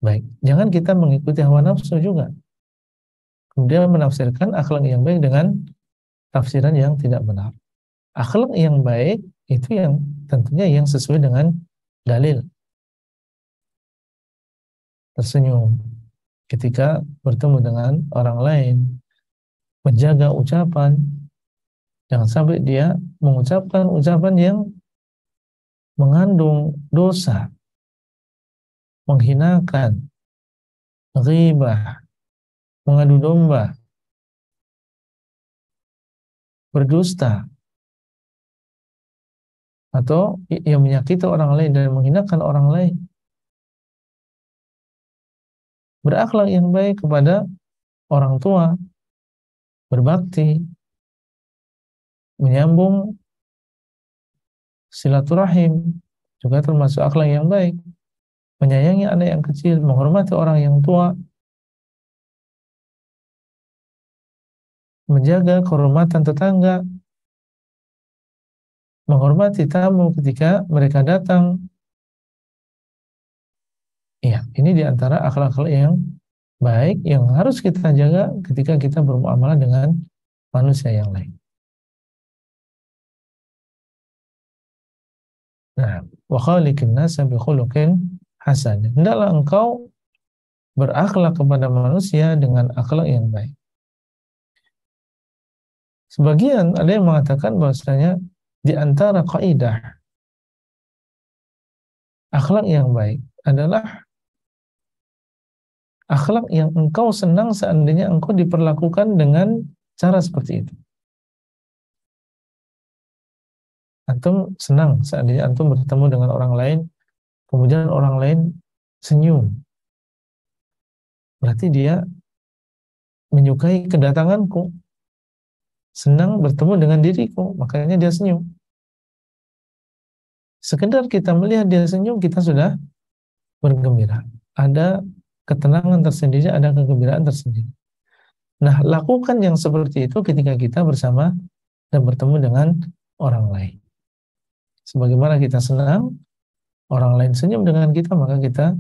baik. Jangan kita mengikuti hawa nafsu juga. Kemudian menafsirkan akhlak yang baik dengan tafsiran yang tidak benar. Akhlak yang baik itu yang tentunya yang sesuai dengan dalil. Tersenyum ketika bertemu dengan orang lain, menjaga ucapan, jangan sampai dia mengucapkan ucapan yang mengandung dosa, menghinakan, ghibah, mengadu domba, berdusta, atau yang menyakiti orang lain dan menghinakan orang lain. Berakhlak yang baik kepada orang tua, berbakti, menyambung silaturahim, juga termasuk akhlak yang baik. Menyayangi anak yang kecil, menghormati orang yang tua, menjaga kehormatan tetangga, menghormati tamu ketika mereka datang. Ya, ini diantara akhlak-akhlak yang baik yang harus kita jaga ketika kita bermuamalah dengan manusia yang lain. Nah, wa khaliqin nasa bi khuluqin hasan. Hendaklah engkau berakhlak kepada manusia dengan akhlak yang baik. Sebagian ada yang mengatakan bahwasanya di antara kaidah akhlak yang baik adalah akhlak yang engkau senang seandainya engkau diperlakukan dengan cara seperti itu. Antum senang seandainya antum bertemu dengan orang lain, kemudian orang lain senyum. Berarti dia menyukai kedatanganku, senang bertemu dengan diriku, makanya dia senyum. Sekedar kita melihat dia senyum, kita sudah bergembira. Ada ketenangan tersendiri, ada kegembiraan tersendiri. Nah, lakukan yang seperti itu ketika kita bersama dan bertemu dengan orang lain. Sebagaimana kita senang, orang lain senyum dengan kita, maka kita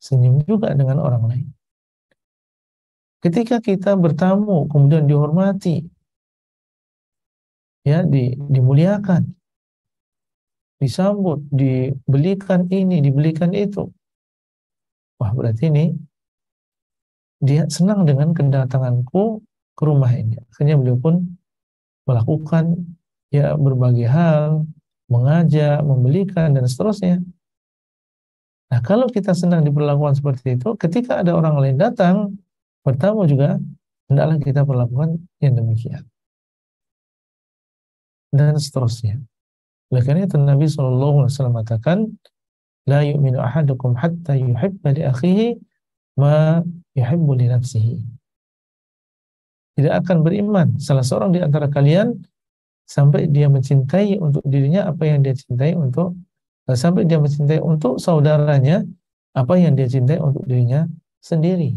senyum juga dengan orang lain. Ketika kita bertamu kemudian dihormati, ya, dimuliakan, disambut, dibelikan ini, dibelikan itu. Wah, berarti ini dia senang dengan kedatanganku ke rumah ini. Akhirnya beliau pun melakukan ya berbagai hal, mengajak, membelikan dan seterusnya. Nah, kalau kita senang diperlakukan seperti itu, ketika ada orang lain datang bertamu juga, hendaklah kita perlakukan yang demikian dan seterusnya. Oleh karena itu Nabi SAW mengatakan, la yu'minu ahadukum hatta yuhibba li akhihi ma yuhibbu li nafsihi. Tidak akan beriman salah seorang di antara kalian sampai dia mencintai untuk dirinya apa yang dia cintai untuk sampai dia mencintai untuk saudaranya apa yang dia cintai untuk dirinya sendiri.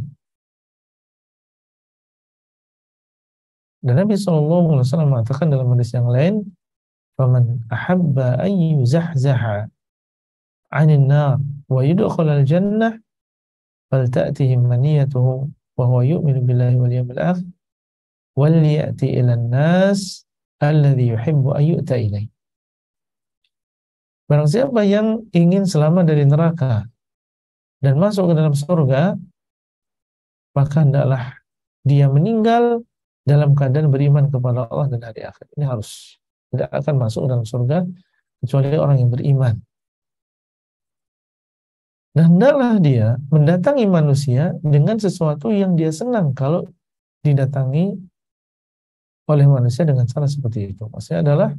Dan Nabi SAW mengatakan dalam hadis yang lain, "Faman ahabba an yuzahzaha 'anil nar wa yudkhalal jannah falta'tihi maniyatuhu wa huwa yu'minu billahi wal yawmil akhir wal ya'ti ilan nas alladhi yuhibbu an yu'ta ilaih." Barang siapa yang ingin selamat dari neraka dan masuk ke dalam surga, maka hendaklah dia meninggal dalam keadaan beriman kepada Allah dan hari akhir. Ini harus, tidak akan masuk dalam surga kecuali orang yang beriman. Dan hendaklah dia mendatangi manusia dengan sesuatu yang dia senang kalau didatangi oleh manusia dengan cara seperti itu. Maksudnya adalah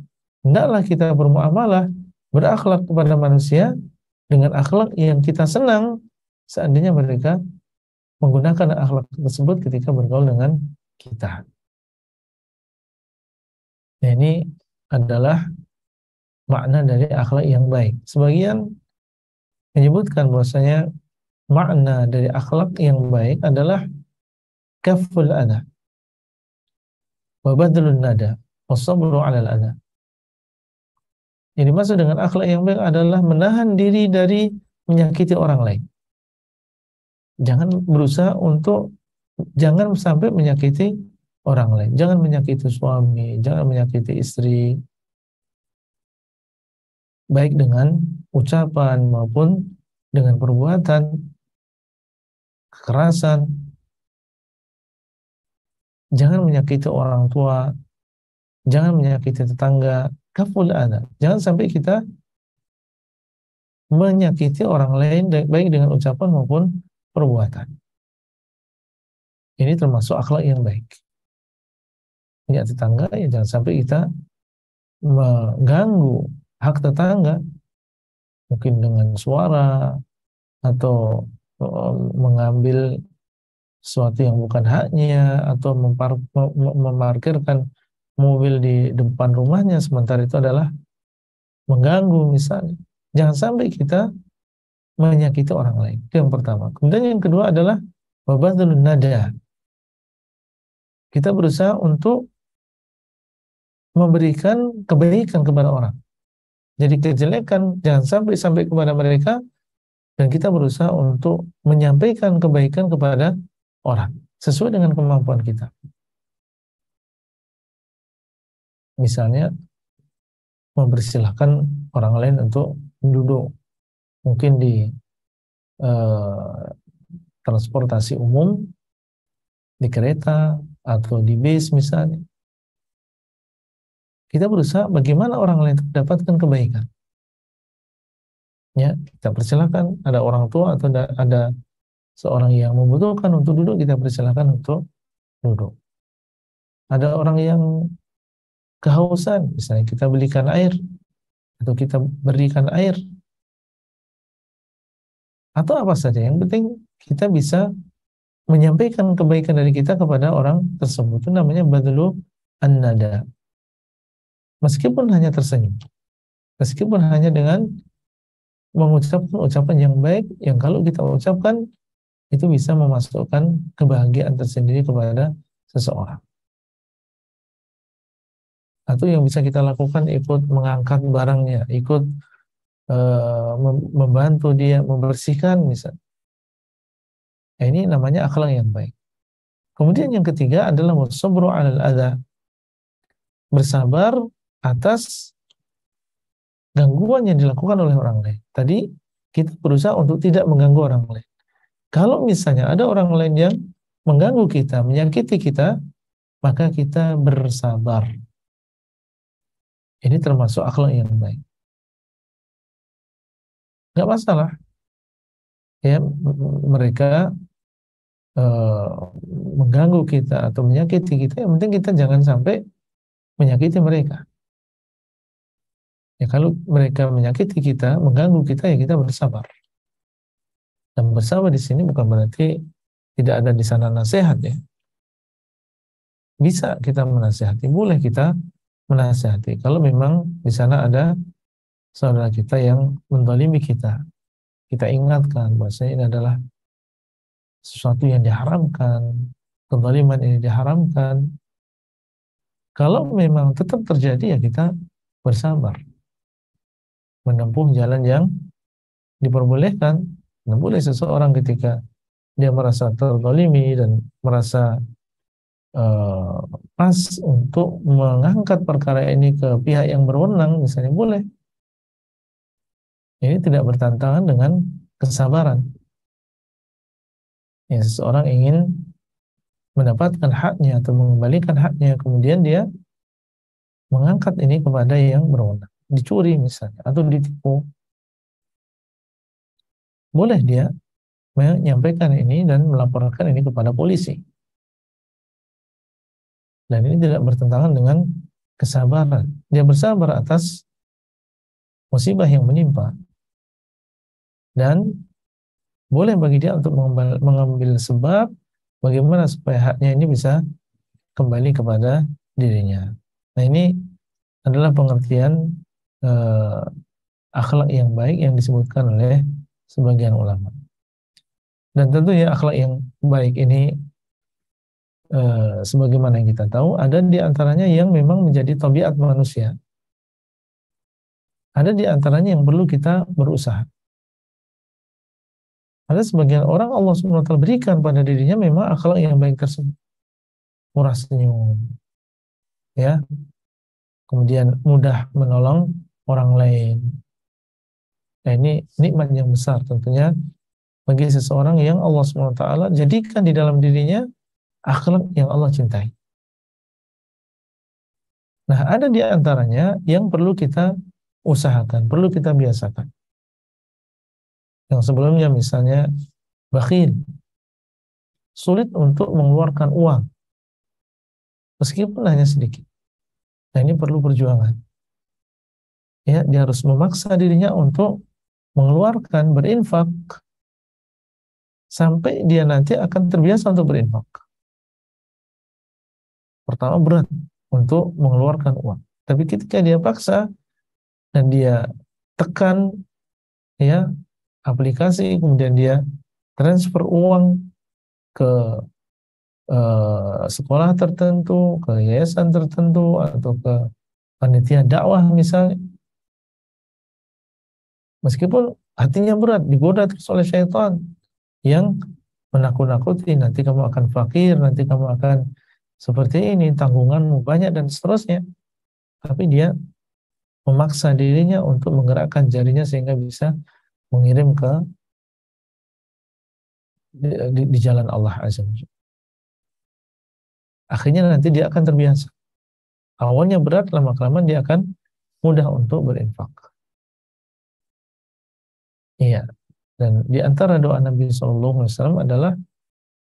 hendaklah kita bermuamalah, berakhlak kepada manusia dengan akhlak yang kita senang seandainya mereka menggunakan akhlak tersebut ketika bergaul dengan kita. Nah, ini adalah makna dari akhlak yang baik. Sebagian menyebutkan bahwasanya makna dari akhlak yang baik adalah kaful adha wa badlun nada wa sabru 'alal adha. Yang dimaksud dengan akhlak yang baik adalah menahan diri dari menyakiti orang lain. Jangan sampai menyakiti orang lain. Jangan menyakiti suami, jangan menyakiti istri, baik dengan ucapan maupun dengan perbuatan kekerasan. Jangan menyakiti orang tua, jangan menyakiti tetangga. Kaful adha. Jangan sampai kita menyakiti orang lain baik dengan ucapan maupun perbuatan. Ini termasuk akhlak yang baik. Punya tetangga, ya jangan sampai kita mengganggu hak tetangga, mungkin dengan suara atau mengambil sesuatu yang bukan haknya, atau memarkirkan mobil di depan rumahnya, sementara itu adalah mengganggu misalnya. Jangan sampai kita menyakiti orang lain. Itu yang pertama. Kemudian yang kedua adalah wabadlun nada. Kita berusaha untuk memberikan kebaikan kepada orang. Jadi kejelekan jangan sampai kepada mereka, dan kita berusaha untuk menyampaikan kebaikan kepada orang sesuai dengan kemampuan kita. Misalnya mempersilahkan orang lain untuk duduk, mungkin di transportasi umum, di kereta atau di bis misalnya. Kita berusaha bagaimana orang lain mendapatkan kebaikan. Ya, kita persilakan, ada orang tua atau ada seorang yang membutuhkan untuk duduk, kita persilakan untuk duduk. Ada orang yang kehausan, misalnya kita belikan air atau kita berikan air atau apa saja. Yang penting kita bisa menyampaikan kebaikan dari kita kepada orang tersebut. Itu namanya badlu an-nada. Meskipun hanya tersenyum, meskipun hanya dengan mengucapkan ucapan yang baik, yang kalau kita ucapkan itu bisa memasukkan kebahagiaan tersendiri kepada seseorang. Atau yang bisa kita lakukan ikut mengangkat barangnya, ikut membantu dia membersihkan misalnya. Nah, ini namanya akhlak yang baik. Kemudian yang ketiga adalah wasabru 'alal adza, bersabar atas gangguan yang dilakukan oleh orang lain. Tadi kita berusaha untuk tidak mengganggu orang lain. Kalau misalnya ada orang lain yang mengganggu kita, menyakiti kita, maka kita bersabar. Ini termasuk akhlak yang baik. Nggak masalah ya mereka eh, mengganggu kita atau menyakiti kita, yang penting kita jangan sampai menyakiti mereka. Ya kalau mereka menyakiti kita, mengganggu kita, ya kita bersabar. Dan bersabar di sini bukan berarti tidak ada di sana nasihat ya. Bisa kita menasihati, boleh kita menasihati. Kalau memang di sana ada saudara kita yang menzalimi kita, kita ingatkan bahwasanya ini adalah sesuatu yang diharamkan, kezaliman ini diharamkan. Kalau memang tetap terjadi, ya kita bersabar, menempuh jalan yang diperbolehkan. Nah, boleh seseorang ketika dia merasa terzalimi dan merasa uh, pas untuk mengangkat perkara ini ke pihak yang berwenang, misalnya, boleh. Ini tidak bertentangan dengan kesabaran. Ya, seseorang ingin mendapatkan haknya atau mengembalikan haknya, kemudian dia mengangkat ini kepada yang berwenang, dicuri misalnya atau ditipu, boleh dia menyampaikan ini dan melaporkan ini kepada polisi. Dan ini tidak bertentangan dengan kesabaran. Dia bersabar atas musibah yang menimpa, dan boleh bagi dia untuk mengambil sebab bagaimana supaya haknya ini bisa kembali kepada dirinya. Nah, ini adalah pengertian akhlak yang baik yang disebutkan oleh sebagian ulama. Dan tentunya akhlak yang baik ini sebagaimana yang kita tahu, ada di antaranya yang memang menjadi tabiat manusia. Ada di antaranya yang perlu kita berusaha. Ada sebagian orang Allah SWT berikan pada dirinya memang akhlak yang baik tersebut. Murah senyum, ya, kemudian mudah menolong orang lain. Nah, ini nikmat yang besar tentunya bagi seseorang yang Allah SWT jadikan di dalam dirinya akhlak yang Allah cintai. Nah, ada di antaranya yang perlu kita usahakan, perlu kita biasakan. Yang sebelumnya misalnya bakhil, sulit untuk mengeluarkan uang meskipun hanya sedikit. Nah, ini perlu perjuangan. Ya, dia harus memaksa dirinya untuk mengeluarkan, berinfak, sampai dia nanti akan terbiasa untuk berinfak. Pertama berat untuk mengeluarkan uang, tapi ketika dia paksa dan dia tekan ya aplikasi, kemudian dia transfer uang ke sekolah tertentu, ke yayasan tertentu, atau ke panitia dakwah misalnya, meskipun hatinya berat, digoda terus oleh syaitan yang menakut-nakuti, nanti kamu akan fakir, nanti kamu akan seperti ini, tanggunganmu banyak dan seterusnya. Tapi dia memaksa dirinya untuk menggerakkan jarinya sehingga bisa mengirim ke di jalan Allah Azza wa Jalla. Akhirnya nanti dia akan terbiasa. Awalnya berat, lama-kelamaan dia akan mudah untuk berinfak. Iya. Dan di antara doa Nabi SAW adalah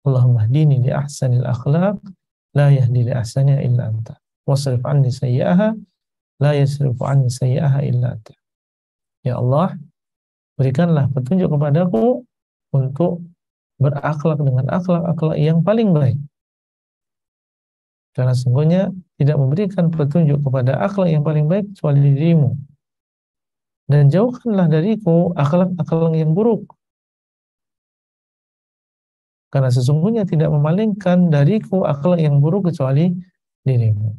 Allahumma hdini li ahsanil akhlaq la yahdi li ahsaniha illa anta wasrif anni sayyi'aha la yasrifu anni sayyi'aha illa anta. Ya Allah, berikanlah petunjuk kepadaku untuk berakhlak dengan akhlak-akhlak yang paling baik. Karena sungguhnya tidak memberikan petunjuk kepada akhlak yang paling baik kecuali dirimu. Dan jauhkanlah dariku akhlak-akhlak yang buruk. Karena sesungguhnya tidak memalingkan dariku akhlak yang buruk kecuali dirimu.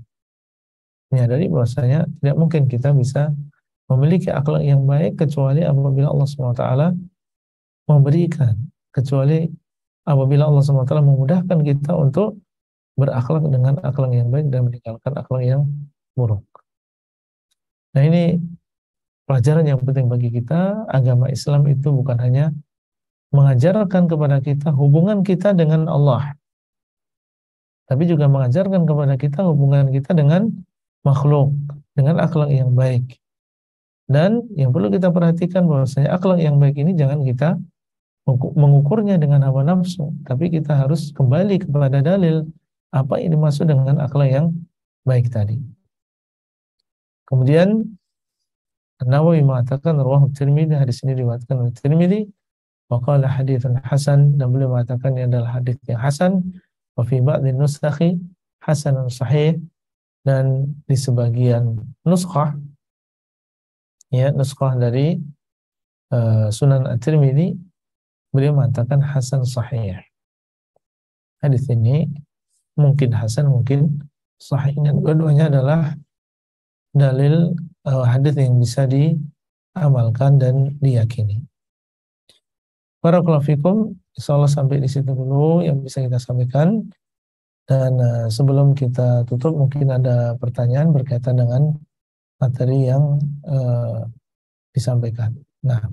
Menyadari bahwasanya tidak mungkin kita bisa memiliki akhlak yang baik kecuali apabila Allah SWT memberikan, kecuali apabila Allah SWT memudahkan kita untuk berakhlak dengan akhlak yang baik dan meninggalkan akhlak yang buruk. Nah, ini pelajaran yang penting bagi kita. Agama Islam itu bukan hanya mengajarkan kepada kita hubungan kita dengan Allah, tapi juga mengajarkan kepada kita hubungan kita dengan makhluk, dengan akhlak yang baik. Dan yang perlu kita perhatikan bahwasanya akhlak yang baik ini jangan kita mengukurnya dengan hawa nafsu, tapi kita harus kembali kepada dalil apa yang dimaksud dengan akhlak yang baik tadi. Kemudian Nawawi mengatakan rawahu Tirmidzi, hadis ini diriwayatkan oleh Tirmidzi, wa qala haditsun hasan, dan beliau mengatakan ini adalah hadis yang hasan, wa fi ba'dhi nusakhi hasanun sahih, dan di sebagian nuskhah, ya, nuskhah dari Sunan At-Tirmidzi, beliau mengatakan hasan sahih. Hadis ini mungkin hasan, mungkin sahih, dan kedua-duanya adalah dalil hadis yang bisa diamalkan dan diyakini. Barakallahu fikum. Insyaallah sampai di situ dulu yang bisa kita sampaikan. Dan sebelum kita tutup, mungkin ada pertanyaan berkaitan dengan materi yang disampaikan. Nah,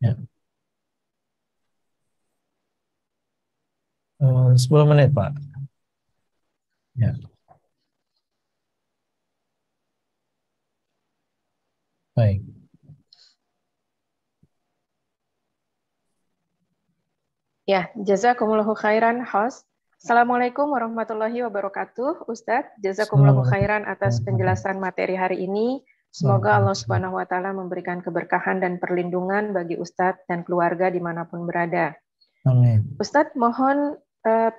ya, 10 menit, Pak. Ya, baik. Ya, jazakumullahu khairan, host. Assalamualaikum warahmatullahi wabarakatuh, Ustadz. Jazakumullahu khairan atas penjelasan materi hari ini. Semoga Allah Subhanahu wa Ta'ala memberikan keberkahan dan perlindungan bagi Ustadz dan keluarga dimanapun berada. Amin. Ustadz, mohon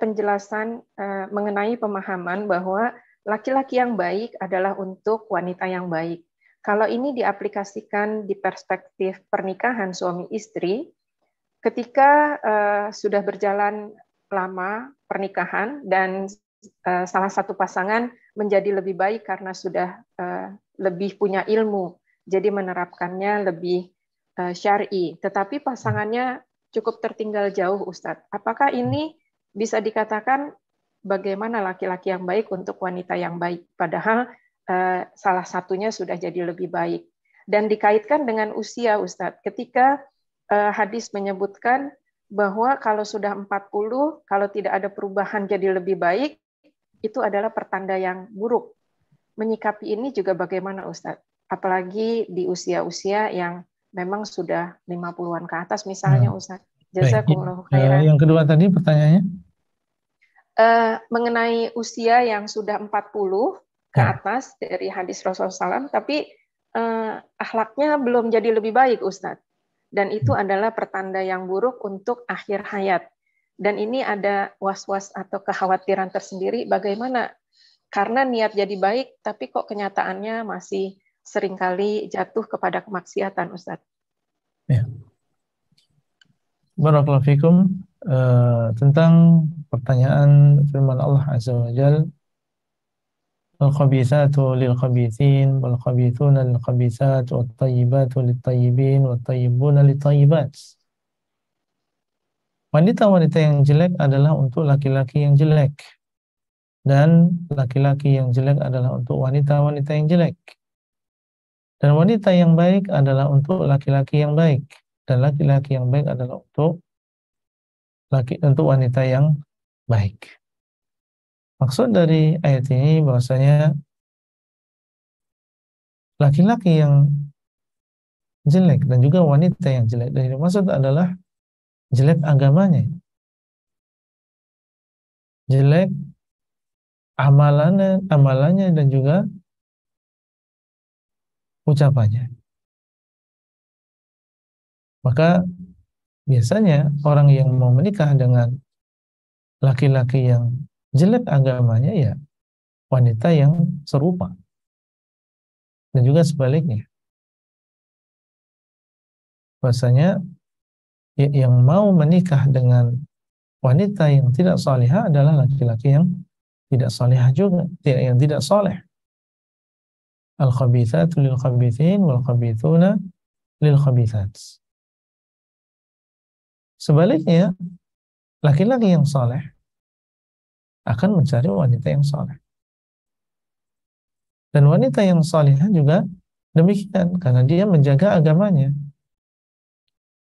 penjelasan mengenai pemahaman bahwa laki-laki yang baik adalah untuk wanita yang baik. Kalau ini diaplikasikan di perspektif pernikahan suami istri, ketika sudah berjalan lama pernikahan dan salah satu pasangan menjadi lebih baik karena sudah lebih punya ilmu, jadi menerapkannya lebih syar'i, tetapi pasangannya cukup tertinggal jauh, Ustadz. Apakah ini bisa dikatakan bagaimana laki-laki yang baik untuk wanita yang baik, padahal salah satunya sudah jadi lebih baik? Dan dikaitkan dengan usia, Ustadz, ketika hadis menyebutkan bahwa kalau sudah 40, kalau tidak ada perubahan jadi lebih baik, itu adalah pertanda yang buruk. Menyikapi ini juga bagaimana, Ustadz? Apalagi di usia-usia yang memang sudah 50-an ke atas misalnya, Ustadz. Jazakumullahu khairan. Yang kedua tadi pertanyaannya? Mengenai usia yang sudah 40 ke atas dari hadis Rasulullah SAW, tapi akhlaknya belum jadi lebih baik, Ustadz. Dan itu adalah pertanda yang buruk untuk akhir hayat. Dan ini ada was-was atau kekhawatiran tersendiri, bagaimana? Karena niat jadi baik, tapi kok kenyataannya masih seringkali jatuh kepada kemaksiatan, Ustadz. Ya. Barakallahu fikum. Tentang pertanyaan firman Allah Azza wa Jalla, al-khabithatu lil-khabithin wal-khabithuna lil-khabithat wat-tayyibatu lit-tayyibin wat-tayyibuna lit-tayyibat. Wanita-wanita yang jelek adalah untuk laki-laki yang jelek, dan laki-laki yang jelek adalah untuk wanita-wanita yang jelek. Dan wanita yang baik adalah untuk laki-laki yang baik, dan laki-laki yang baik adalah untuk wanita yang baik. Maksud dari ayat ini bahwasanya laki-laki yang jelek dan juga wanita yang jelek, dan yang maksud adalah jelek agamanya, jelek amalannya dan juga ucapannya. Maka biasanya orang yang mau menikah dengan laki-laki yang jelek agamanya, ya wanita yang serupa, dan juga sebaliknya. bahwasanya yang mau menikah dengan wanita yang tidak salihah adalah laki-laki yang tidak salihah juga, yang tidak saleh. Al-khabithatu lil-khabithin wal-khabithuna lil-khabithat. Sebaliknya, laki-laki yang saleh akan mencari wanita yang saleh. Dan wanita yang salihah juga demikian, karena dia menjaga agamanya.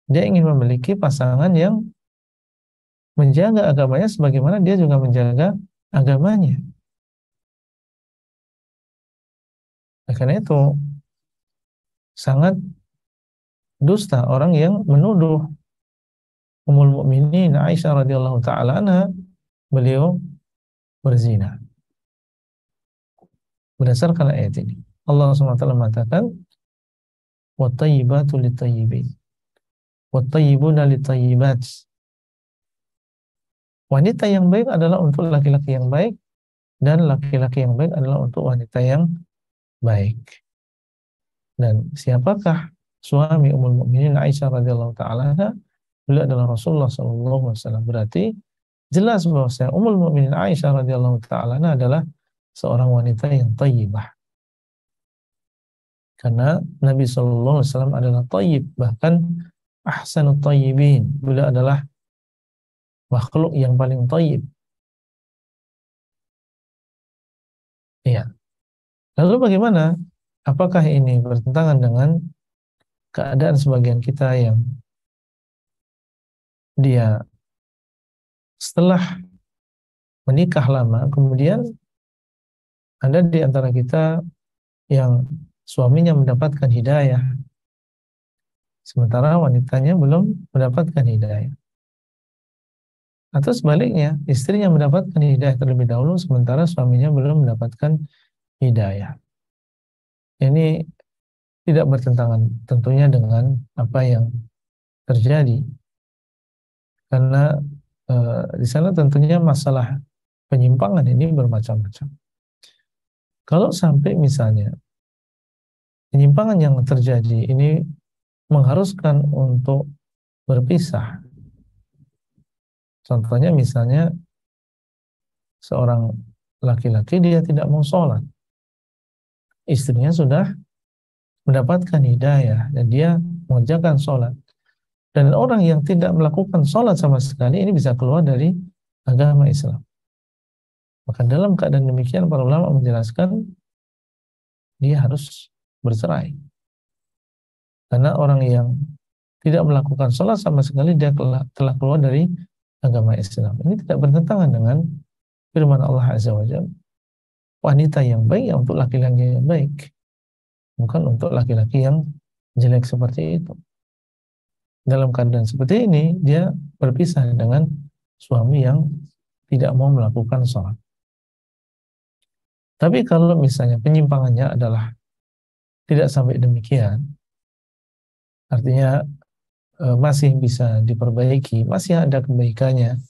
Dia ingin memiliki pasangan yang menjaga agamanya sebagaimana dia juga menjaga agamanya. Karena itu sangat dusta orang yang menuduh Ummul Mukminin Aisyah radhiyallahu taala anha beliau berzina. Berdasarkan ayat ini, Allah SWT mengatakan, "Wat-thayyibatu lit-thayyibin, wat-thayyibuna lit-thayyibat." Wanita yang baik adalah untuk laki-laki yang baik, dan laki-laki yang baik adalah untuk wanita yang baik. Dan siapakah suami Ummul Mukminin Aisyah radhiyallahu taala anha? Beliau adalah Rasulullah sallallahu alaihi wasallam. Berarti jelas bahwa Ummul Mukminin Aisyah radhiyallahu taala anha adalah seorang wanita yang thayyibah. Karena Nabi sallallahu alaihi wasallam adalah thayyib, bahkan ahsanut thayyibin. Beliau adalah makhluk yang paling thayyib. Iya. Lalu bagaimana? Apakah ini bertentangan dengan keadaan sebagian kita yang dia setelah menikah lama, kemudian ada di antara kita yang suaminya mendapatkan hidayah, sementara wanitanya belum mendapatkan hidayah. Atau sebaliknya, istrinya mendapatkan hidayah terlebih dahulu, sementara suaminya belum mendapatkan hidayah. Ini tidak bertentangan tentunya dengan apa yang terjadi. Karena di sana tentunya masalah penyimpangan ini bermacam-macam. Kalau sampai misalnya penyimpangan yang terjadi ini mengharuskan untuk berpisah. Contohnya misalnya seorang laki-laki dia tidak mau sholat. Istrinya sudah mendapatkan hidayah dan dia mengerjakan sholat. Dan orang yang tidak melakukan sholat sama sekali ini bisa keluar dari agama Islam. Maka dalam keadaan demikian para ulama menjelaskan dia harus bercerai. Karena orang yang tidak melakukan sholat sama sekali dia telah keluar dari agama Islam. Ini tidak bertentangan dengan firman Allah Azza wa Jalla. Wanita yang baik ya untuk laki-laki yang baik, bukan untuk laki-laki yang jelek seperti itu. Dalam keadaan seperti ini, dia berpisah dengan suami yang tidak mau melakukan sholat. Tapi kalau misalnya penyimpangannya adalah tidak sampai demikian, artinya masih bisa diperbaiki, masih ada kebaikannya,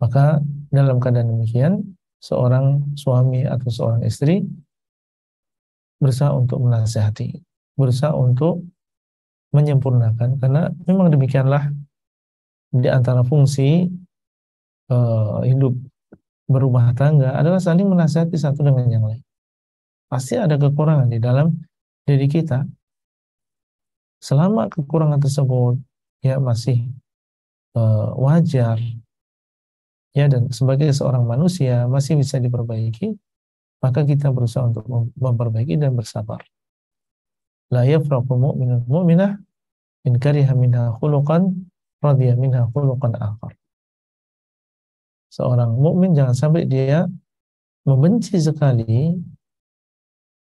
maka dalam keadaan demikian, seorang suami atau seorang istri berusaha untuk menasihati, berusaha untuk menyempurnakan, karena memang demikianlah di antara fungsi hidup berumah tangga adalah saling menasihati satu dengan yang lain. Pasti ada kekurangan di dalam diri kita. Selama kekurangan tersebut ya masih wajar, ya, dan sebagai seorang manusia masih bisa diperbaiki, maka kita berusaha untuk memperbaiki dan bersabar. La yafraqu mu'minun mu'minah in kariha minha khuluqan radiya minha khuluqan akhar. Seorang mukmin jangan sampai dia membenci sekali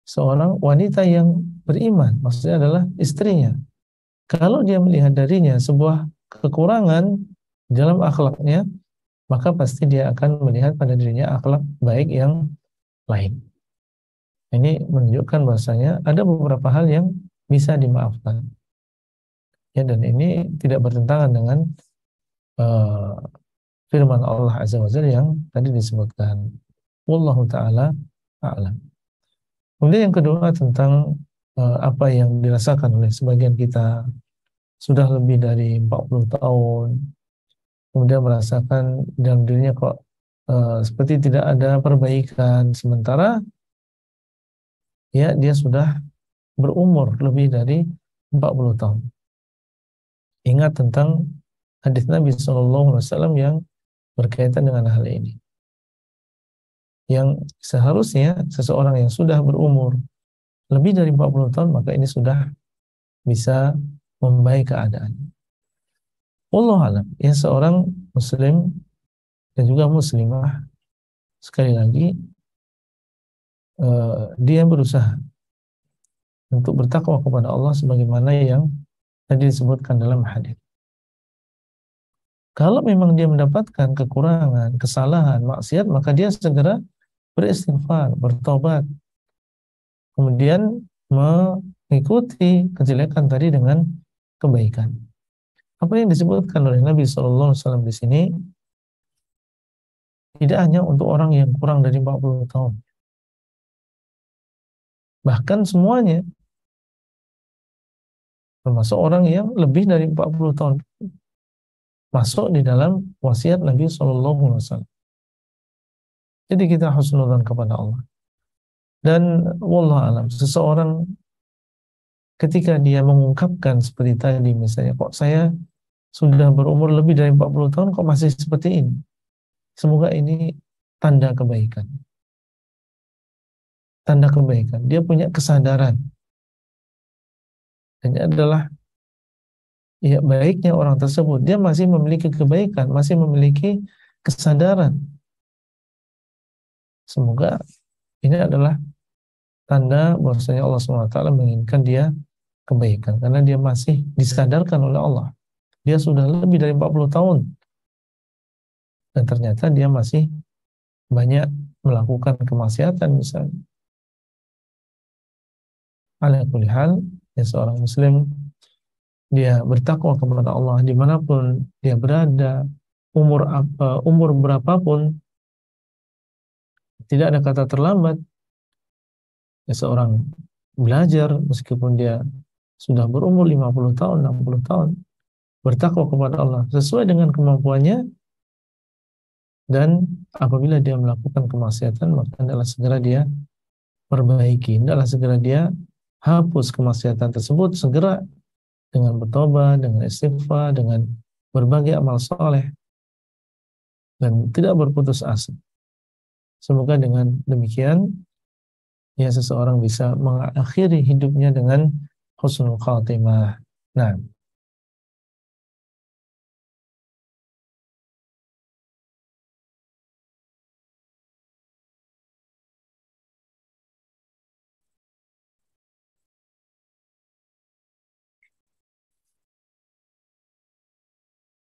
seorang wanita yang beriman, maksudnya adalah istrinya. Kalau dia melihat darinya sebuah kekurangan dalam akhlaknya, maka pasti dia akan melihat pada dirinya akhlak baik yang lain. Ini menunjukkan bahwasanya ada beberapa hal yang bisa dimaafkan. Ya, dan ini tidak bertentangan dengan firman Allah Azza wa Jalla yang tadi disebutkan. Wallahu ta'ala a'lam. Kemudian yang kedua tentang apa yang dirasakan oleh sebagian kita sudah lebih dari 40 tahun, kemudian merasakan dalam dirinya kok seperti tidak ada perbaikan, sementara ya dia sudah berumur lebih dari 40 tahun. Ingat tentang hadis Nabi SAW yang berkaitan dengan hal ini. Yang seharusnya seseorang yang sudah berumur lebih dari 40 tahun, maka ini sudah bisa membaik keadaan. Wallahu a'lam. Ya, seorang muslim dan juga muslimah, sekali lagi dia berusaha untuk bertakwa kepada Allah sebagaimana yang tadi disebutkan dalam hadis. Kalau memang dia mendapatkan kekurangan, kesalahan, maksiat, maka dia segera beristighfar, bertobat, kemudian mengikuti kejelekan tadi dengan kebaikan. Apa yang disebutkan oleh Nabi SAW di sini tidak hanya untuk orang yang kurang dari 40 tahun. Bahkan semuanya, termasuk orang yang lebih dari 40 tahun, masuk di dalam wasiat Nabi SAW. Jadi kita husnudzan kepada Allah. Dan wallahu alam, seseorang ketika dia mengungkapkan seperti tadi, misalnya, kok saya sudah berumur lebih dari 40 tahun kok masih seperti ini. Semoga ini tanda kebaikan. Tanda kebaikan. Dia punya kesadaran. Dan ini adalah ya baiknya orang tersebut. Dia masih memiliki kebaikan, masih memiliki kesadaran. Semoga ini adalah tanda bahwasanya Allah SWT menginginkan dia kebaikan. Karena dia masih disadarkan oleh Allah. Dia sudah lebih dari 40 tahun. Dan ternyata dia masih banyak melakukan kemaksiatan misalnya. Ala kulli hal, ya seorang muslim dia bertakwa kepada Allah dimanapun dia berada, umur berapapun, tidak ada kata terlambat. Ya, seorang belajar meskipun dia sudah berumur 50 tahun, 60 tahun, bertakwa kepada Allah sesuai dengan kemampuannya, dan apabila dia melakukan kemaksiatan maka adalah segera dia perbaiki, adalah segera dia hapus kemaksiatan tersebut, segera dengan bertobat, dengan istighfar, dengan berbagai amal soleh, dan tidak berputus asa. Semoga dengan demikian ya seseorang bisa mengakhiri hidupnya dengan husnul khatimah. Nah,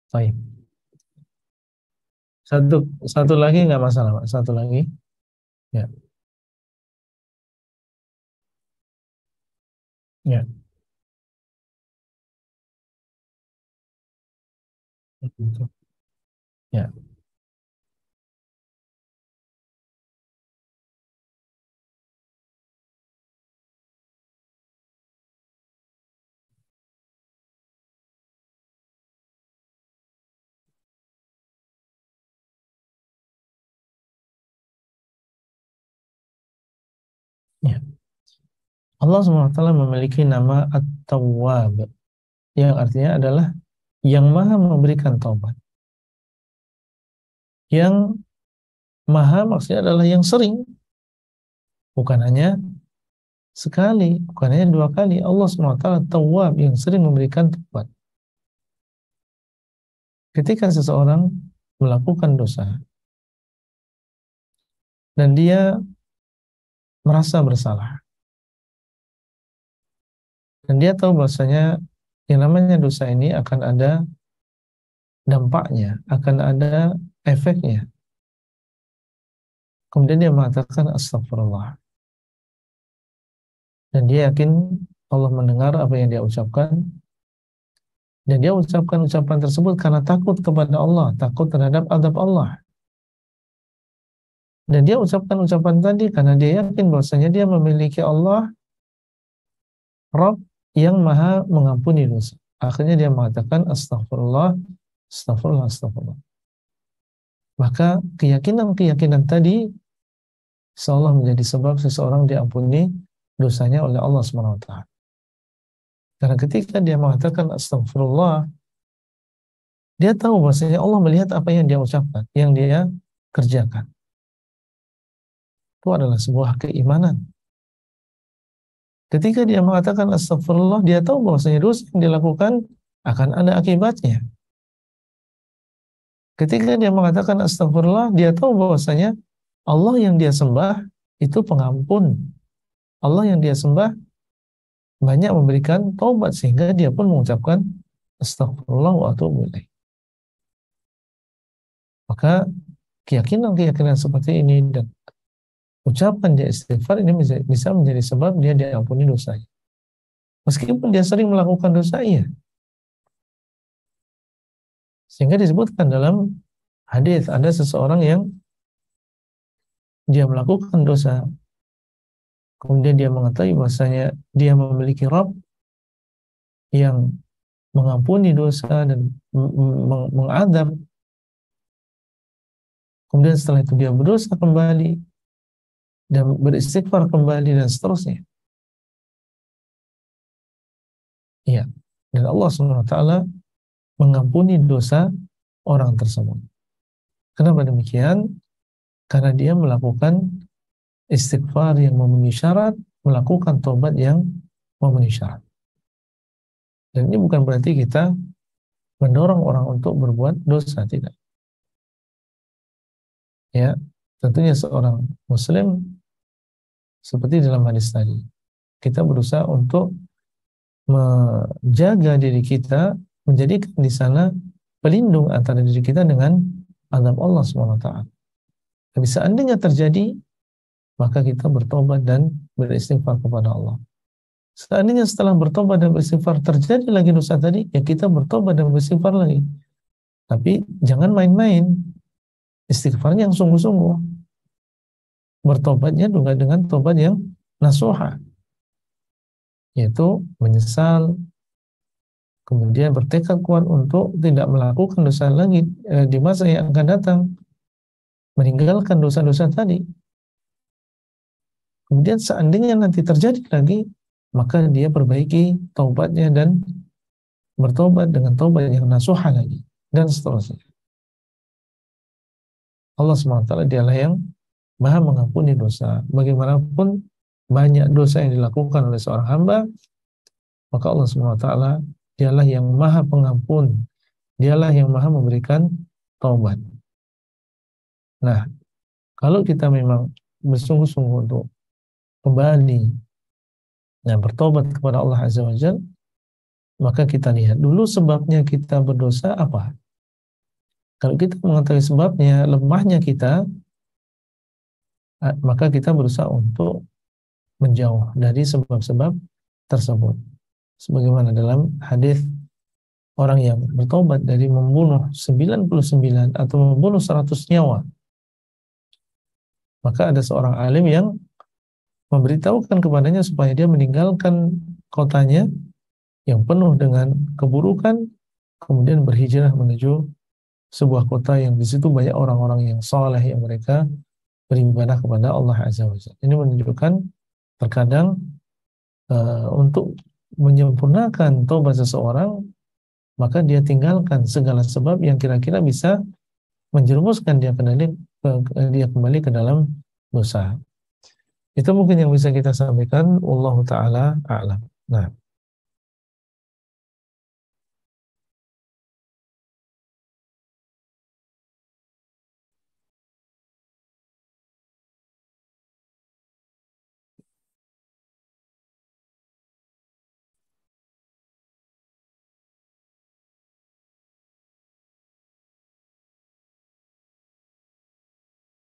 baik. Satu satu lagi nggak masalah, Pak. Satu lagi, ya, ya, ya, ya. Allah SWT memiliki nama At-Tawwab, yang artinya adalah yang maha memberikan taubat. Yang maha maksudnya adalah yang sering, bukan hanya sekali, bukan hanya dua kali. Allah SWT Tawwab, yang sering memberikan taubat. Ketika seseorang melakukan dosa dan dia merasa bersalah, dan dia tahu bahwasanya yang namanya dosa ini akan ada dampaknya, akan ada efeknya, kemudian dia mengatakan astagfirullah, dan dia yakin Allah mendengar apa yang dia ucapkan, dan dia ucapkan ucapan tersebut karena takut kepada Allah, takut terhadap azab Allah. Dan dia ucapkan ucapan tadi karena dia yakin bahwasanya dia memiliki Allah Rabb yang maha mengampuni dosa. akhirnya dia mengatakan astagfirullah, astagfirullah, astagfirullah. Maka keyakinan-keyakinan tadi seolah menjadi sebab seseorang diampuni dosanya oleh Allah Subhanahu wa taala. Karena ketika dia mengatakan astagfirullah, dia tahu bahwasanya Allah melihat apa yang dia ucapkan, yang dia kerjakan. Itu adalah sebuah keimanan. Ketika dia mengatakan astagfirullah, dia tahu bahwasanya dosa yang dilakukan akan ada akibatnya. Ketika dia mengatakan astagfirullah, dia tahu bahwasanya Allah yang dia sembah itu pengampun. Allah yang dia sembah banyak memberikan taubat sehingga dia pun mengucapkan astagfirullah wa atubu ilaih. Maka keyakinan-keyakinan seperti ini dan ucapan dia istighfar ini bisa menjadi sebab dia diampuni dosanya. Meskipun dia sering melakukan dosanya. Sehingga disebutkan dalam hadis ada seseorang yang dia melakukan dosa, kemudian dia mengetahui bahwasanya dia memiliki Rabb yang mengampuni dosa dan mengadab. Kemudian setelah itu dia berdosa kembali dan beristighfar kembali dan seterusnya. Iya. Dan Allah SWT mengampuni dosa orang tersebut. Kenapa demikian? Karena dia melakukan istighfar yang memenuhi syarat, melakukan tobat yang memenuhi syarat. Dan ini bukan berarti kita mendorong orang untuk berbuat dosa, tidak. Ya, tentunya seorang muslim seperti dalam hadis tadi, kita berusaha untuk menjaga diri kita, menjadikan di sana pelindung antara diri kita dengan azab Allah SWT. Tapi seandainya terjadi, maka kita bertobat dan beristighfar kepada Allah. Seandainya setelah bertobat dan beristighfar terjadi lagi dosa tadi, ya kita bertobat dan beristighfar lagi. Tapi jangan main-main. Istighfarnya yang sungguh-sungguh. Bertobatnya juga dengan tobat yang nasuha, yaitu menyesal, kemudian bertekad kuat untuk tidak melakukan dosa lagi di masa yang akan datang, meninggalkan dosa-dosa tadi. Kemudian seandainya nanti terjadi lagi, maka dia perbaiki taubatnya dan bertobat dengan taubat yang nasuha lagi, dan seterusnya. Allah SWT dialah yang Maha mengampuni dosa. Bagaimanapun banyak dosa yang dilakukan oleh seorang hamba, maka Allah SWT dialah yang Maha pengampun, dialah yang Maha memberikan taubat. Nah, kalau kita memang bersungguh-sungguh untuk kembali dan bertobat kepada Allah Azza wa Jalla, maka kita lihat dulu sebabnya kita berdosa apa. Kalau kita mengetahui sebabnya, lemahnya kita, maka kita berusaha untuk menjauh dari sebab-sebab tersebut. Sebagaimana dalam hadis orang yang bertobat dari membunuh 99 atau membunuh 100 nyawa, maka ada seorang alim yang memberitahukan kepadanya supaya dia meninggalkan kotanya yang penuh dengan keburukan, kemudian berhijrah menuju sebuah kota yang di situ banyak orang-orang yang saleh yang mereka beribadah kepada Allah Azza wa Jalla. Ini menunjukkan terkadang untuk menyempurnakan taubat seseorang, maka dia tinggalkan segala sebab yang kira-kira bisa menjerumuskan dia kembali ke dalam dosa. Itu mungkin yang bisa kita sampaikan. Wallahu ta'ala a'lam. Nah.